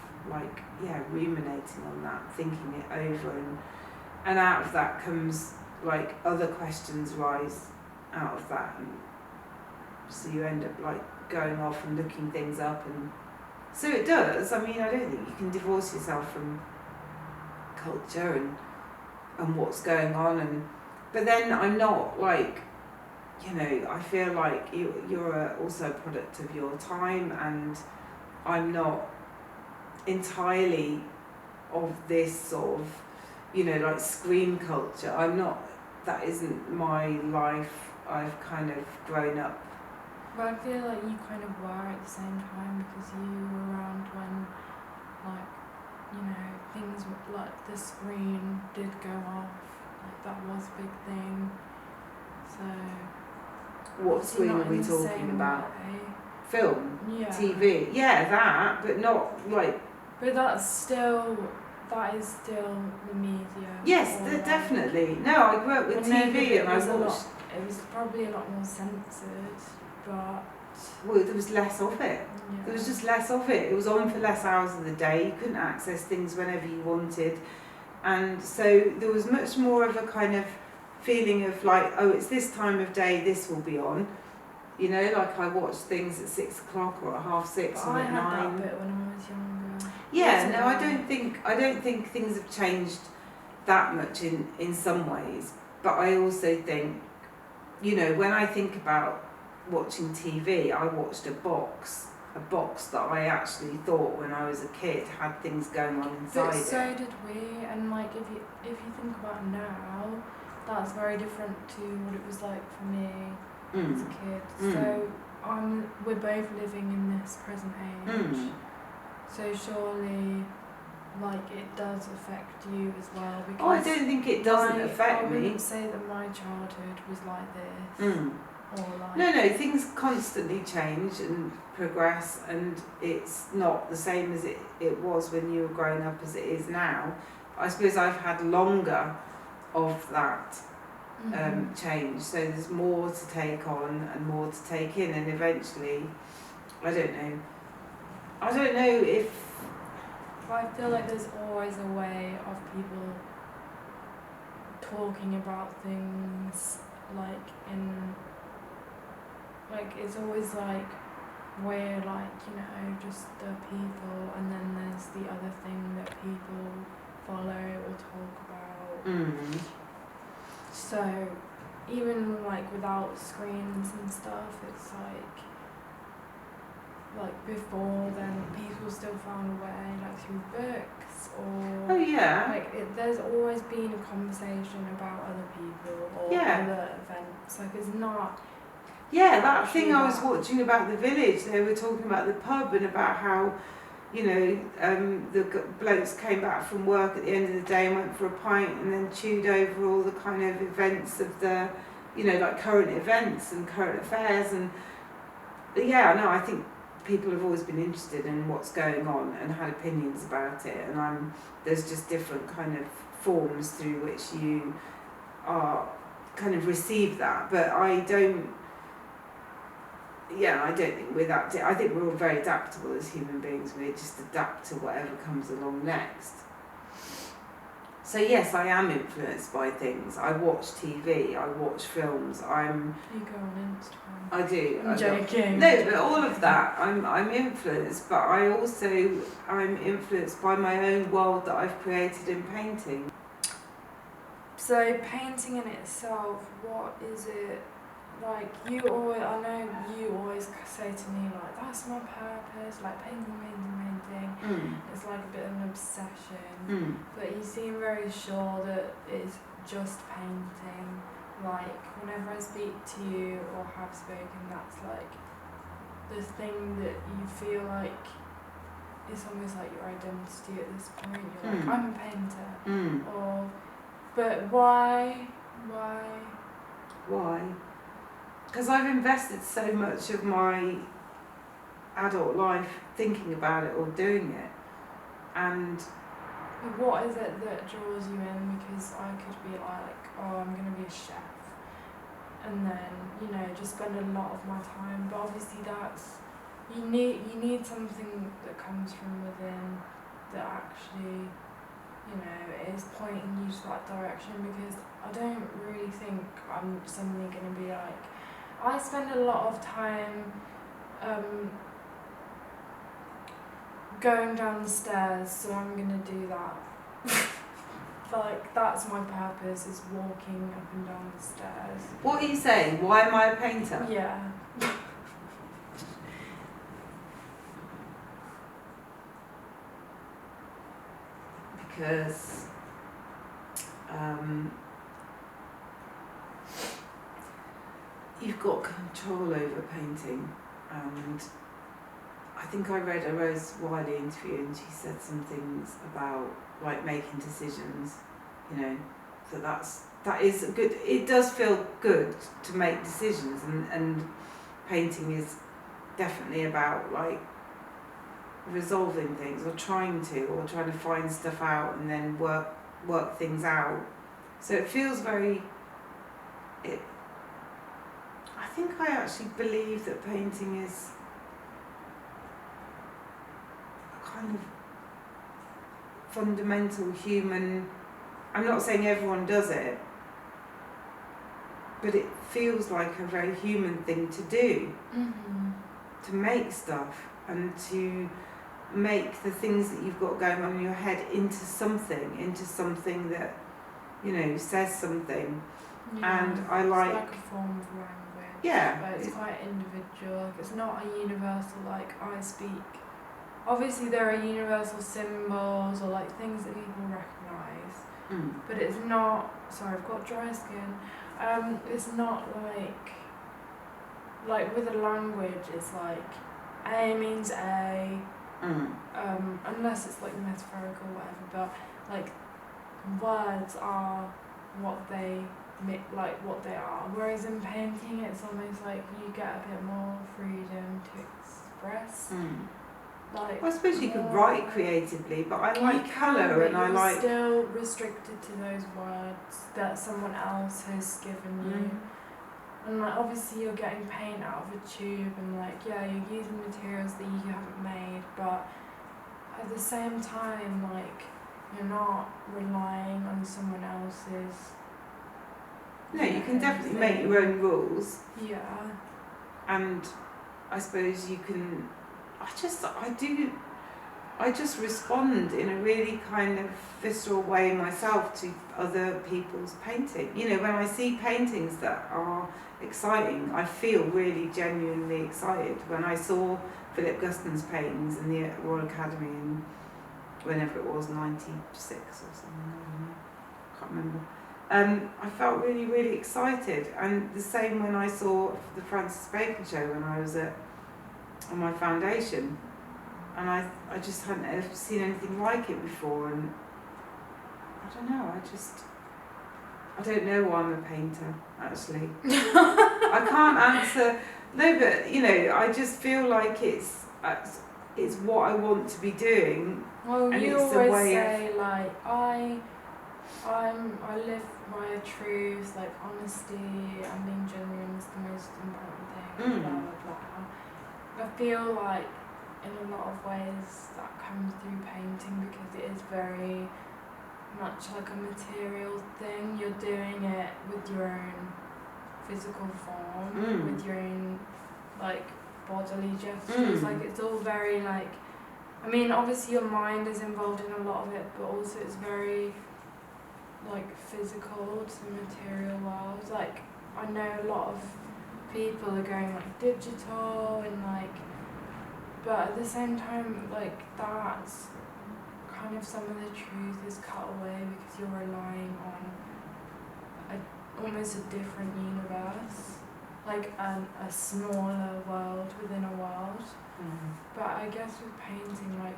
ruminating on that, thinking it over, and out of that comes like other questions rise out of that, and so you end up like going off and looking things up, and so it does. I mean, I don't think you can divorce yourself from culture and what's going on, but then I'm not like, I feel like you're also a product of your time, and I'm not entirely of this sort of, like screen culture. I'm not, that isn't my life. I've kind of grown up. But I feel like you kind of were at the same time, because you were around when, like, things like the screen did go off. Like, that was a big thing. So... What screen are we talking about? Way. Film? Yeah. TV? Yeah, that, but not like... But that is still the media. Yes, definitely. No, I grew up with TV and I watched... It was probably a lot more censored, but... Well, there was less of it. Yeah. There was just less of it. It was on for less hours of the day. You couldn't access things whenever you wanted. And so there was much more of a kind of feeling of like, oh, it's this time of day, this will be on. Like I watched things at 6 o'clock or at 6:30 or at 9. I had that bit when I was younger. Yeah, no, I don't think things have changed that much in some ways. But I also think, when I think about watching TV, I watched a box that I actually thought when I was a kid had things going on inside but it. So did we, and like if you think about now, that's very different to what it was like for me as a kid. So we're both living in this present age. So surely, like, it does affect you as well. Because I don't think it doesn't affect me. I wouldn't say that my childhood was like this. Or like... No, things constantly change and progress, and it's not the same as it was when you were growing up as it is now. I suppose I've had longer of that change, so there's more to take on and more to take in, and eventually, I don't know if... But I feel like there's always a way of people talking about things, like it's always like we're like, just the people, and then there's the other thing that people follow or talk about. So even like without screens and stuff, it's like before then people still found a way, like through books or there's always been a conversation about other people or other events. Like it's not... Yeah, that thing I was watching about the village, they were talking about the pub and about how, the blokes came back from work at the end of the day and went for a pint and then chewed over all the kind of events of the, like current events and current affairs. And I think people have always been interested in what's going on and had opinions about it. And there's just different kind of forms through which you are kind of receive that. But I don't think we're that... I think we're all very adaptable as human beings. We just adapt to whatever comes along next. So yes, I am influenced by things. I watch TV, I watch films, You go on Instagram. I do. I'm joking. No, but all of that, I'm influenced, but I'm influenced by my own world that I've created in painting. So painting in itself, what is it? Like, I know you always say to me, like, that's my purpose, like, painting. It's like a bit of an obsession. But you seem very sure that it's just painting. Like, whenever I speak to you or have spoken, that's like the thing that you feel like it's almost like your identity at this point. You're like, I'm a painter. Or, but why? Why? Because I've invested so much of my adult life thinking about it or doing it, and what is it that draws you in? Because I could be like, oh, I'm going to be a chef, and then, you know, just spend a lot of my time, but obviously that's, you need something that comes from within that actually, you know, is pointing you to that direction, because I don't really think I'm suddenly going to be like, I spend a lot of time going down the stairs, so I'm going to do that. Like, that's my purpose, is walking up and down the stairs. what are you saying? Why am I a painter? Yeah. Because you've got control over painting, and I think I read a Rose Wiley interview, and she said some things about like making decisions, you know, so that is good. It does feel good to make decisions, and painting is definitely about like resolving things, or trying to find stuff out and then work things out. So it feels very, I think I actually believe that painting is a kind of fundamental human, I'm not saying everyone does it, but it feels like a very human thing to do, to make stuff and to make the things that you've got going on in your head into something that, you know, says something. Yeah, and I like, it's like a form of language. yeah, but it's quite individual. It's not a universal, like, I speak. Obviously there are universal symbols or like things that people recognise, but it's not, sorry, I've got dry skin. It's not like with a language, it's like A means A, unless it's like metaphorical or whatever, but like words are what they what they are. Whereas in painting, it's almost like you get a bit more freedom to express. Like, I suppose you could write creatively, but I like colour, and I like. Still restricted to those words that someone else has given you. And like, obviously you're getting paint out of a tube, and like, yeah, you're using materials that you haven't made, but at the same time, like, you're not relying on someone else's. No, you can definitely make your own rules. Yeah. And I suppose you can. I just respond in a really kind of visceral way myself to other people's painting. You know, when I see paintings that are exciting, I feel really genuinely excited. When I saw Philip Guston's paintings in the Royal Academy in whenever it was, 96 or something, I don't know, can't remember. I felt really, really excited. And the same when I saw the Francis Bacon show when I was on my foundation, and I just hadn't ever seen anything like it before, and I don't know, I don't know why I'm a painter, actually. I can't answer, no, but you know, I just feel like it's what I want to be doing. Well, and you it's always a way say like, I live by truth, like honesty and being genuine is the most important thing, blah blah blah. I feel like in a lot of ways that comes through painting, because it is very much like a material thing. You're doing it with your own physical form, with your own like bodily gestures. Like, it's all very like, I mean, obviously your mind is involved in a lot of it, but also it's very like physical to the material world. Like, I know a lot of people are going like digital and like, but at the same time, like, that's kind of some of the truth is cut away, because you're relying on almost a different universe. like a smaller world within a world. But I guess with painting, like,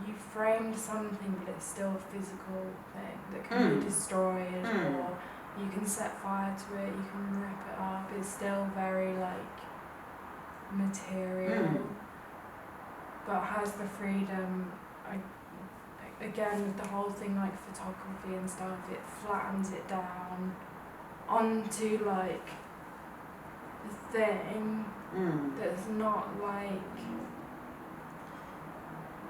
you framed something, but it's still a physical thing that can be destroyed, or you can set fire to it, you can rip it up. It's still very like material, but has the freedom. Again, with the whole thing like photography and stuff, it flattens it down onto like a thing that's not like.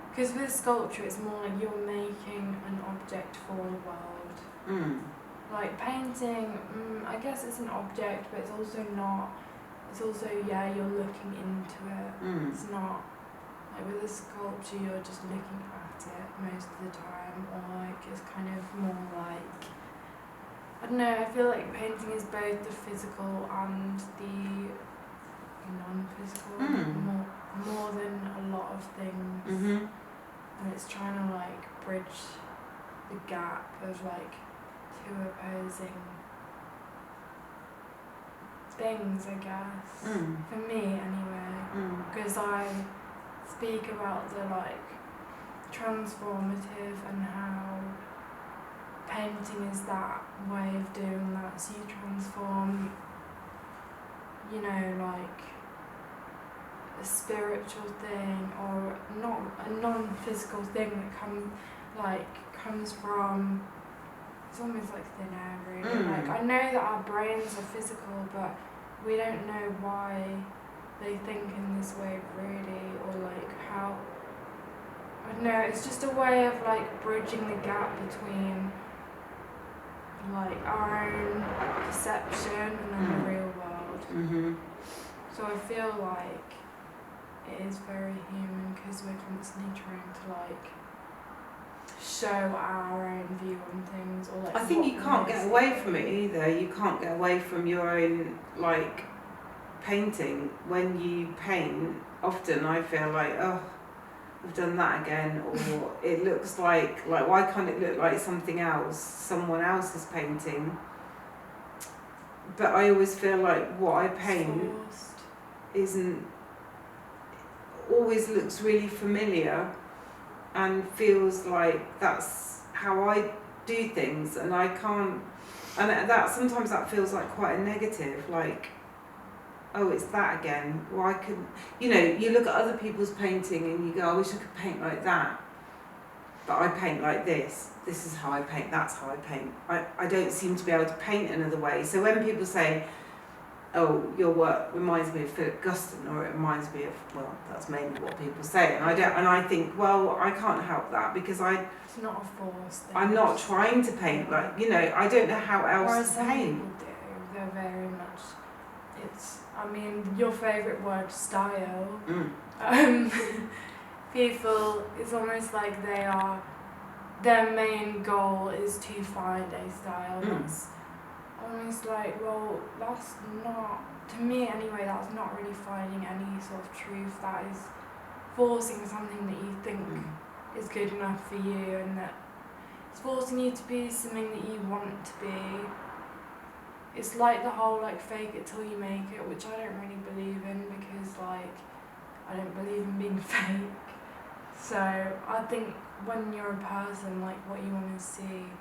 Because with sculpture, it's more like you're making an object for the world. Like painting, I guess it's an object, but it's also not. It's also, yeah, you're looking into it. It's not, like with a sculpture, you're just looking at it most of the time, or like it's kind of more like, I don't know, I feel like painting is both the physical and the non-physical, more than a lot of things. And it's trying to like bridge the gap of like two opposing things, I guess. For me anyway. Because I speak about the like transformative and how painting is that way of doing that. So you transform, you know, like a spiritual thing or not a non-physical thing that comes from, it's almost like thin air really. Like I know that our brains are physical, but we don't know why they think in this way really, or like how, I don't know, it's just a way of like bridging the gap between like our own perception and then the real world. So I feel like it is very human because we're constantly trying to like show our own view on things, or like I think you can't get away from it either. You can't get away from your own like painting. When you paint, often I feel like, oh, I've done that again, or it looks like why can't it look like something else, someone else's painting? But I always feel like what I paint always looks really familiar and feels like that's how I do things, and I can't, and that sometimes that feels like quite a negative, like, oh, it's that again. Why couldn't, you know, you look at other people's painting and you go, I wish I could paint like that, but I paint like this. This is how I paint, that's how I paint. I don't seem to be able to paint another way. So when people say, oh, your work reminds me of Philip Guston, or it reminds me of, well, that's mainly what people say, and I think, well, I can't help that because it's not a forced thing. I'm not trying to paint like, you know, I don't know how else to paint. Some people do, they're very much, it's, I mean, your favourite word, style, people, it's almost like their main goal is to find a style. That's almost like, well, that's not, to me anyway, that's not really finding any sort of truth. That is forcing something that you think is good enough for you, and that it's forcing you to be something that you want to be. It's like the whole like fake it till you make it, which I don't really believe in, because like I don't believe in being fake. So I think when you're a person, like what you want to see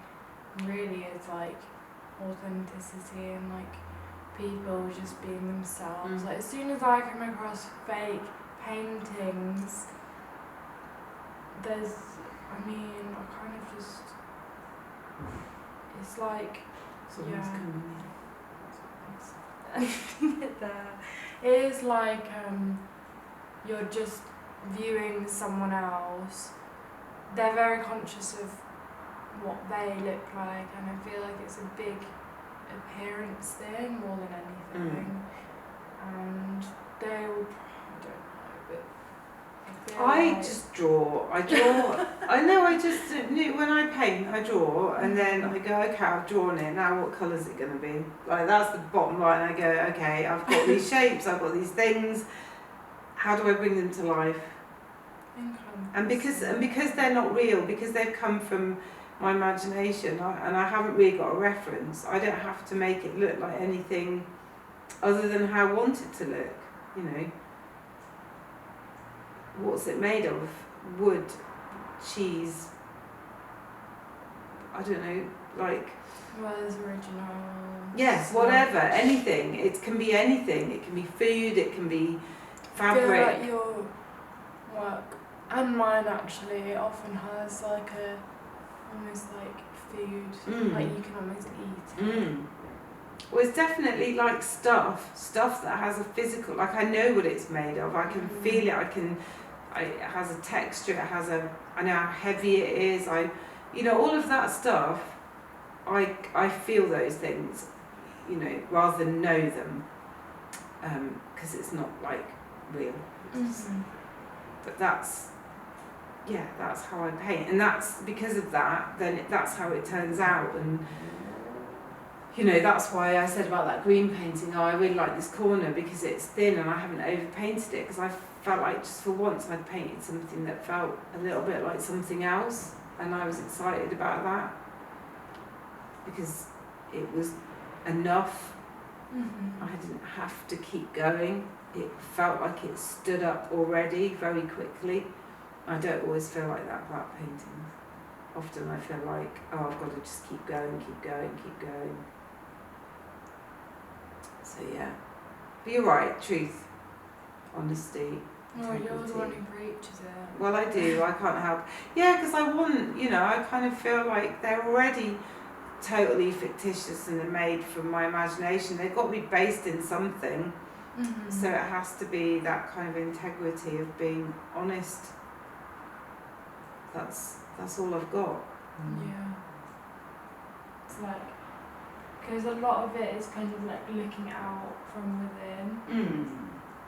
really is like authenticity and like people just being themselves. Like as soon as I come across fake paintings, there's, I mean, I kind of just, it's like, Someone's coming there. It is like you're just viewing someone else. They're very conscious of what they look like, and I feel like it's a big appearance thing more than anything. And they will, I don't know, but I just draw. I know, I just knew when I paint, I draw, and then I go, okay, I've drawn it, now what colour is it going to be? Like, that's the bottom line. I go, okay, I've got these shapes, I've got these things, how do I bring them to life? And because they're not real, because they've come from my imagination, and I haven't really got a reference, I don't have to make it look like anything other than how I want it to look, you know. What's it made of? Wood, cheese, I don't know, like... Well, there's original... Yes, whatever, anything. It can be anything. It can be food, it can be fabric. I feel like your work, and mine actually, often has like almost like food, like you can almost eat it. Well, it's definitely like stuff that has a physical, like I know what it's made of, I can feel it, it has a texture, I know how heavy it is, all of that stuff, I feel those things, rather than know them, because it's not like real. But that's how I paint, and that's because of that. Then that's how it turns out, and that's why I said about that green painting. Oh, I really like this corner because it's thin and I haven't overpainted it, because I felt like just for once I'd painted something that felt a little bit like something else, and I was excited about that because it was enough. I didn't have to keep going. It felt like it stood up already very quickly. I don't always feel like that about paintings. Often I feel like, oh, I've got to just keep going. So yeah. But you're right, truth, honesty, Oh, you're the integrity. one who preaches it. Well, I do, I can't help. Yeah, because I want, I kind of feel like they're already totally fictitious and they're made from my imagination. They've got to be based in something. So it has to be that kind of integrity of being honest. That's all I've got. Yeah. It's like, because a lot of it is kind of like looking out from within.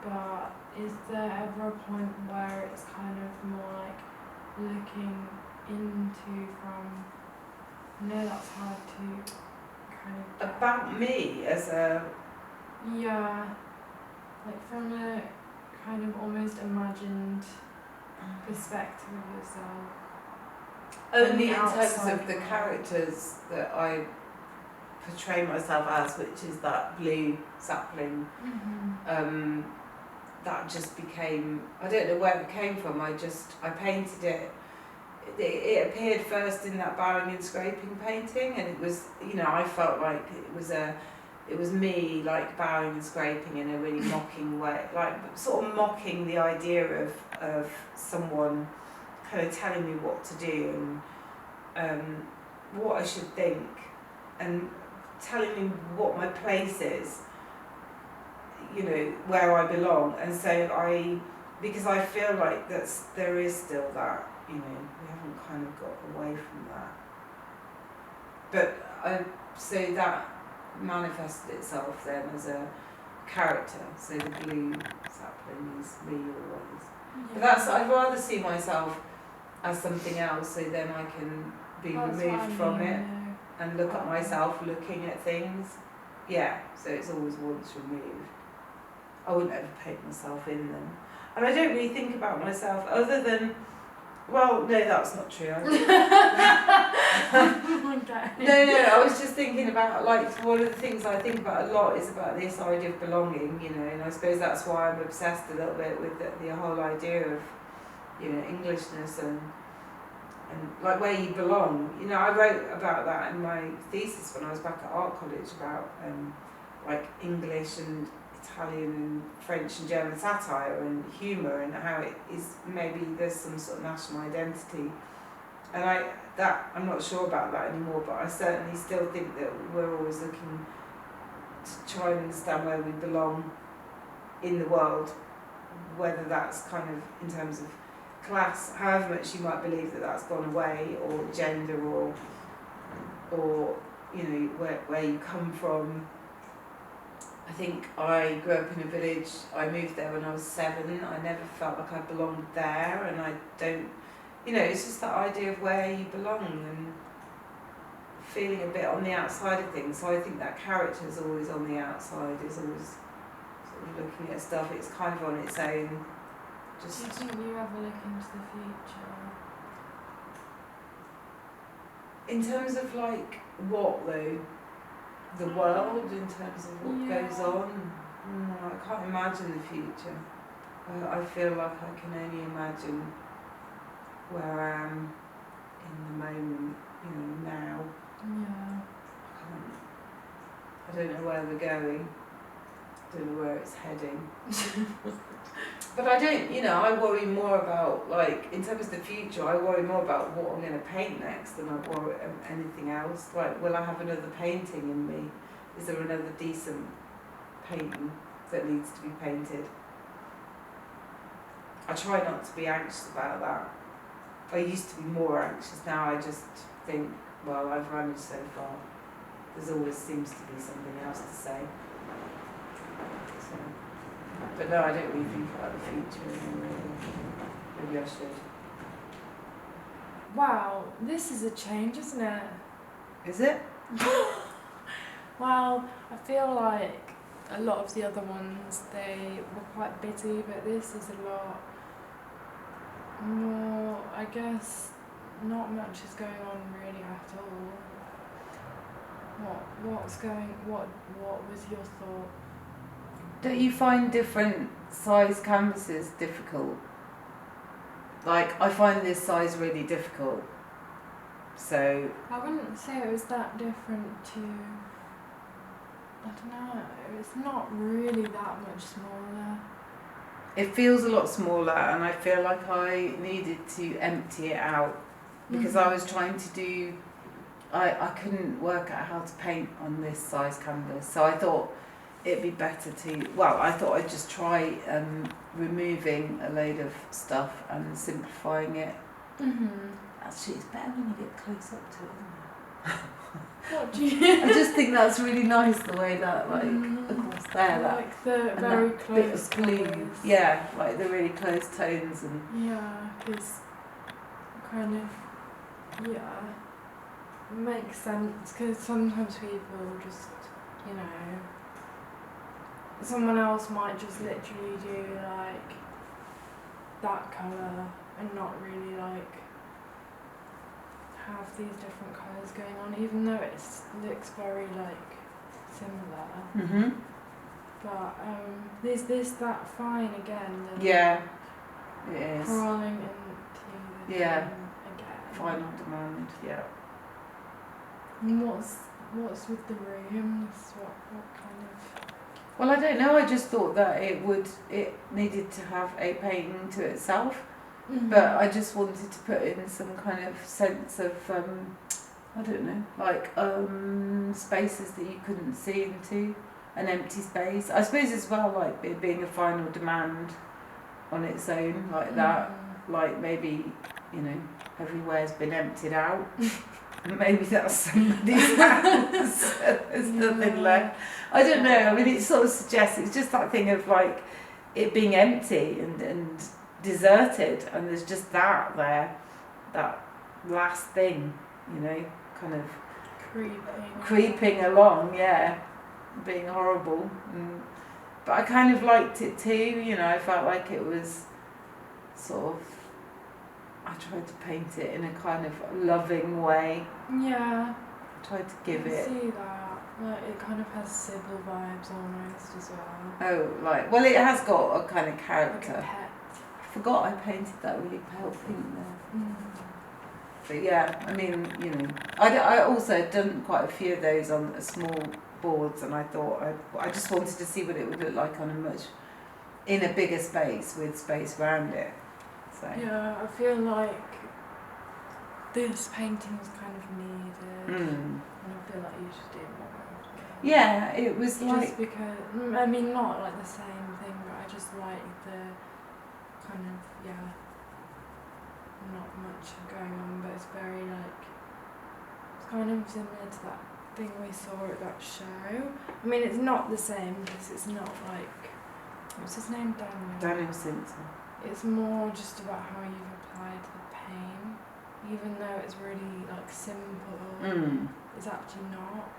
But is there ever a point where it's kind of more like looking into from... No, that's hard to kind of get. About me as a... Yeah. Like from a kind of almost imagined perspective of yourself. Only in outside terms of the world. characters that I portray myself as, which is that blue sapling. That just became, I don't know where it came from, I painted it. It appeared first in that bowing and scraping painting, and it was, I felt like it was me like bowing and scraping in a really mocking way, like sort of mocking the idea of someone kind of telling me what to do and what I should think, and telling me what my place is, where I belong. And so because I feel like there is still that, we haven't kind of got away from that. But so that manifested itself then as a character. So the blue sapling is me always. But I'd rather see myself as something else, so then I can be removed from it and look at myself looking at things. Yeah, so it's always once removed. I wouldn't ever paint myself in them. And I don't really think about myself other than, well, no, that's not true. No, I was just thinking about, like, one of the things I think about a lot is about this idea of belonging, and I suppose that's why I'm obsessed a little bit with the whole idea of, Englishness and like where you belong. I wrote about that in my thesis when I was back at art college about like English and Italian and French and German satire and humour, and how it is maybe there's some sort of national identity. And I'm not sure about that anymore, but I certainly still think that we're always looking to try and understand where we belong in the world, whether that's kind of in terms of class, however much you might believe that that's gone away, or gender, or where you come from. I think I grew up in a village. I moved there when I was 7. I never felt like I belonged there, and I don't. It's just that idea of where you belong and feeling a bit on the outside of things. So I think that character is always on the outside, is always sort of looking at stuff. It's kind of on its own. Do you think you ever look into the future? In terms of like what though? the world in terms of what Yeah. goes on. I can't imagine the future. I feel like I can only imagine where I am in the moment, now. Yeah. I don't know where we're going. I don't know where it's heading. But I don't, I worry more about, like, in terms of the future, I worry more about what I'm going to paint next than I worry anything else. Like, will I have another painting in me? Is there another decent painting that needs to be painted? I try not to be anxious about that. I used to be more anxious. Now I just think, well, I've managed so far. There's always seems to be something else to say. So, but no, I don't really think about the future anymore. Maybe I should. Wow, this is a change, isn't it? Is it? Well, I feel like a lot of the other ones, they were quite busy, but this is a lot more, I guess, not much is going on really at all. What was your thought? Don't you find different size canvases difficult? Like, I find this size really difficult. So I wouldn't say it was that different to, I don't know, it's not really that much smaller. it feels a lot smaller, and I feel like I needed to empty it out because I was trying to do. I couldn't work out how to paint on this size canvas, so I thought it'd be better to. Well, I thought I'd just try removing a load of stuff and simplifying it. Actually, it's better when you get close up to it, isn't it? What do you? I just think that's really nice the way that, like, across there, that like the and very that close bit of blue. colours. Yeah, like the really close tones and. Yeah, because kind of, yeah, makes sense, because sometimes people just, someone else might just literally do like that colour and not really like have these different colours going on, even though it looks very like similar. But is this that fine again? Yeah, it is. Crawling into the Yeah. thing again. Final demand, yeah. And what's with the rooms? What kind of? Well, I don't know. I just thought that it needed to have a painting to itself, but I just wanted to put in some kind of sense of I don't know, like spaces that you couldn't see into, an empty space. I suppose as well, like it being a final demand on its own, like that. Like maybe everywhere's been emptied out. Maybe that's somebody's house. There's nothing left. I don't know. I mean, it sort of suggests it's just that thing of like it being empty and deserted, and there's just that there, that last thing, kind of creeping along, being horrible. But I kind of liked it too. I felt like it was sort of. I tried to paint it in a kind of loving way. Yeah. I tried to give it. See that? Like it kind of has Sybil vibes almost as well. Oh, it has got a kind of character. Like a pet. I forgot I painted that really pale pink there. But yeah, I mean, I also done quite a few of those on small boards, and I thought I just wanted to see what it would look like in a bigger space with space around it. So. Yeah, I feel like this painting was kind of needed, and I feel like you should do more. Yeah, it was just like. because not like the same thing, but I just like the kind of not much going on, but it's very like it's kind of similar to that thing we saw at that show. I mean, it's not the same because it's not like what's his name, Daniel Simpson. It's more just about how you've applied the pain, even though it's really like simple. It's actually not.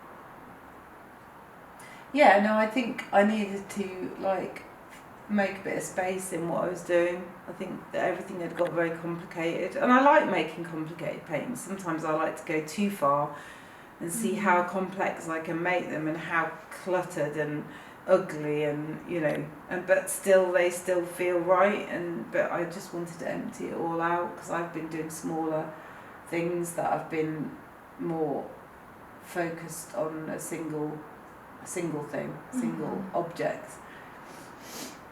Yeah, no, I think I needed to like make a bit of space in what I was doing. I think that everything had got very complicated, and I like making complicated paintings. Sometimes I like to go too far and see how complex I can make them and how cluttered and ugly and but still they still feel right, but I just wanted to empty it all out because I've been doing smaller things that I've been more focused on a single thing, single object,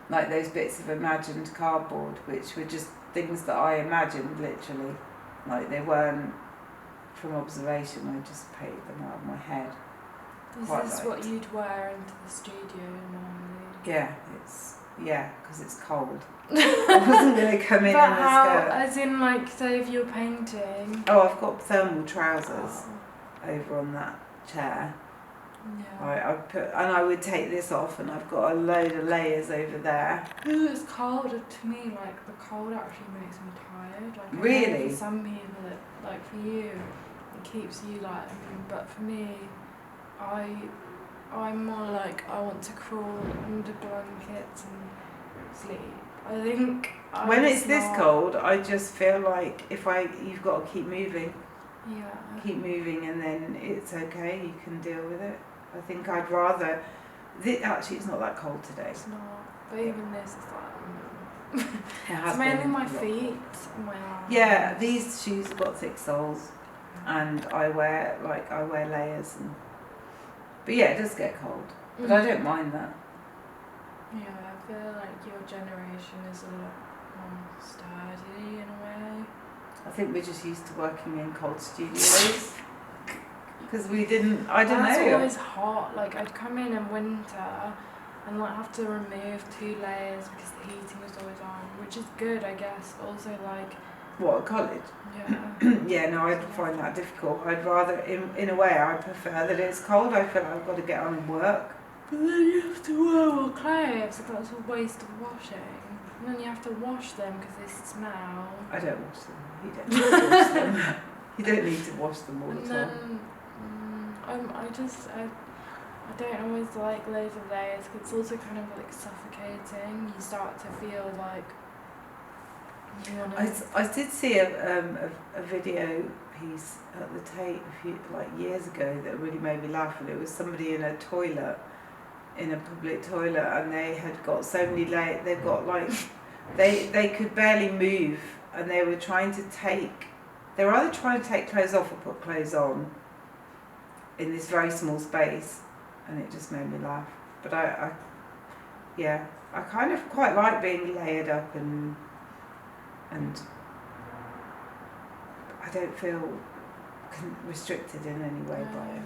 like those bits of imagined cardboard, which were just things that I imagined literally, like they weren't from observation. I just painted them out of my head. Is this what you'd wear into the studio normally? Yeah, because it's cold. I wasn't going to come in but a how, skirt. as in like, say if you're painting? Oh, I've got thermal trousers over on that chair. Yeah. I would take this off, and I've got a load of layers over there. Ooh, it's cold. To me, like the cold actually makes me tired. Like, really? I know for some people, like for you, it keeps you like. But for me, I'm more like I want to crawl under blankets and sleep. I think when it's this cold, I just feel like you've got to keep moving. Yeah. Keep moving, and then it's okay. You can deal with it. I think I'd rather. Actually, it's not that cold today. It's not. But even this is like. It's mainly my feet and my arms. Yeah, these shoes have got thick soles, and I wear layers, but yeah, it does get cold. But I don't mind that. Yeah, I feel like your generation is a lot more sturdy in a way. I think we're just used to working in cold studios. Because we didn't, I don't know. It's always hot. Like I'd come in winter and like have to remove 2 layers because the heating was always on, which is good, I guess. Also like. What, at college? Yeah. Yeah, no, I'd find that difficult. I'd rather, in a way, I prefer that it's cold. I feel like I've got to get on and work. But then you have to wear more clothes, so that's a waste of washing. And then you have to wash them because they smell. I don't wash them. You don't need to wash them. You don't need to wash them all the time. I don't always like loads of layers because it's also kind of like suffocating. You start to feel like you want to. I did see a video piece at the Tate years ago that really made me laugh, and it was somebody in a toilet, in a public toilet, and they had got so many layers. They've got like they could barely move, and they were trying to take. They were either trying to take clothes off or put clothes on in this very small space, and it just made me laugh. But I kind of quite like being layered up, and I don't feel restricted in any way by it.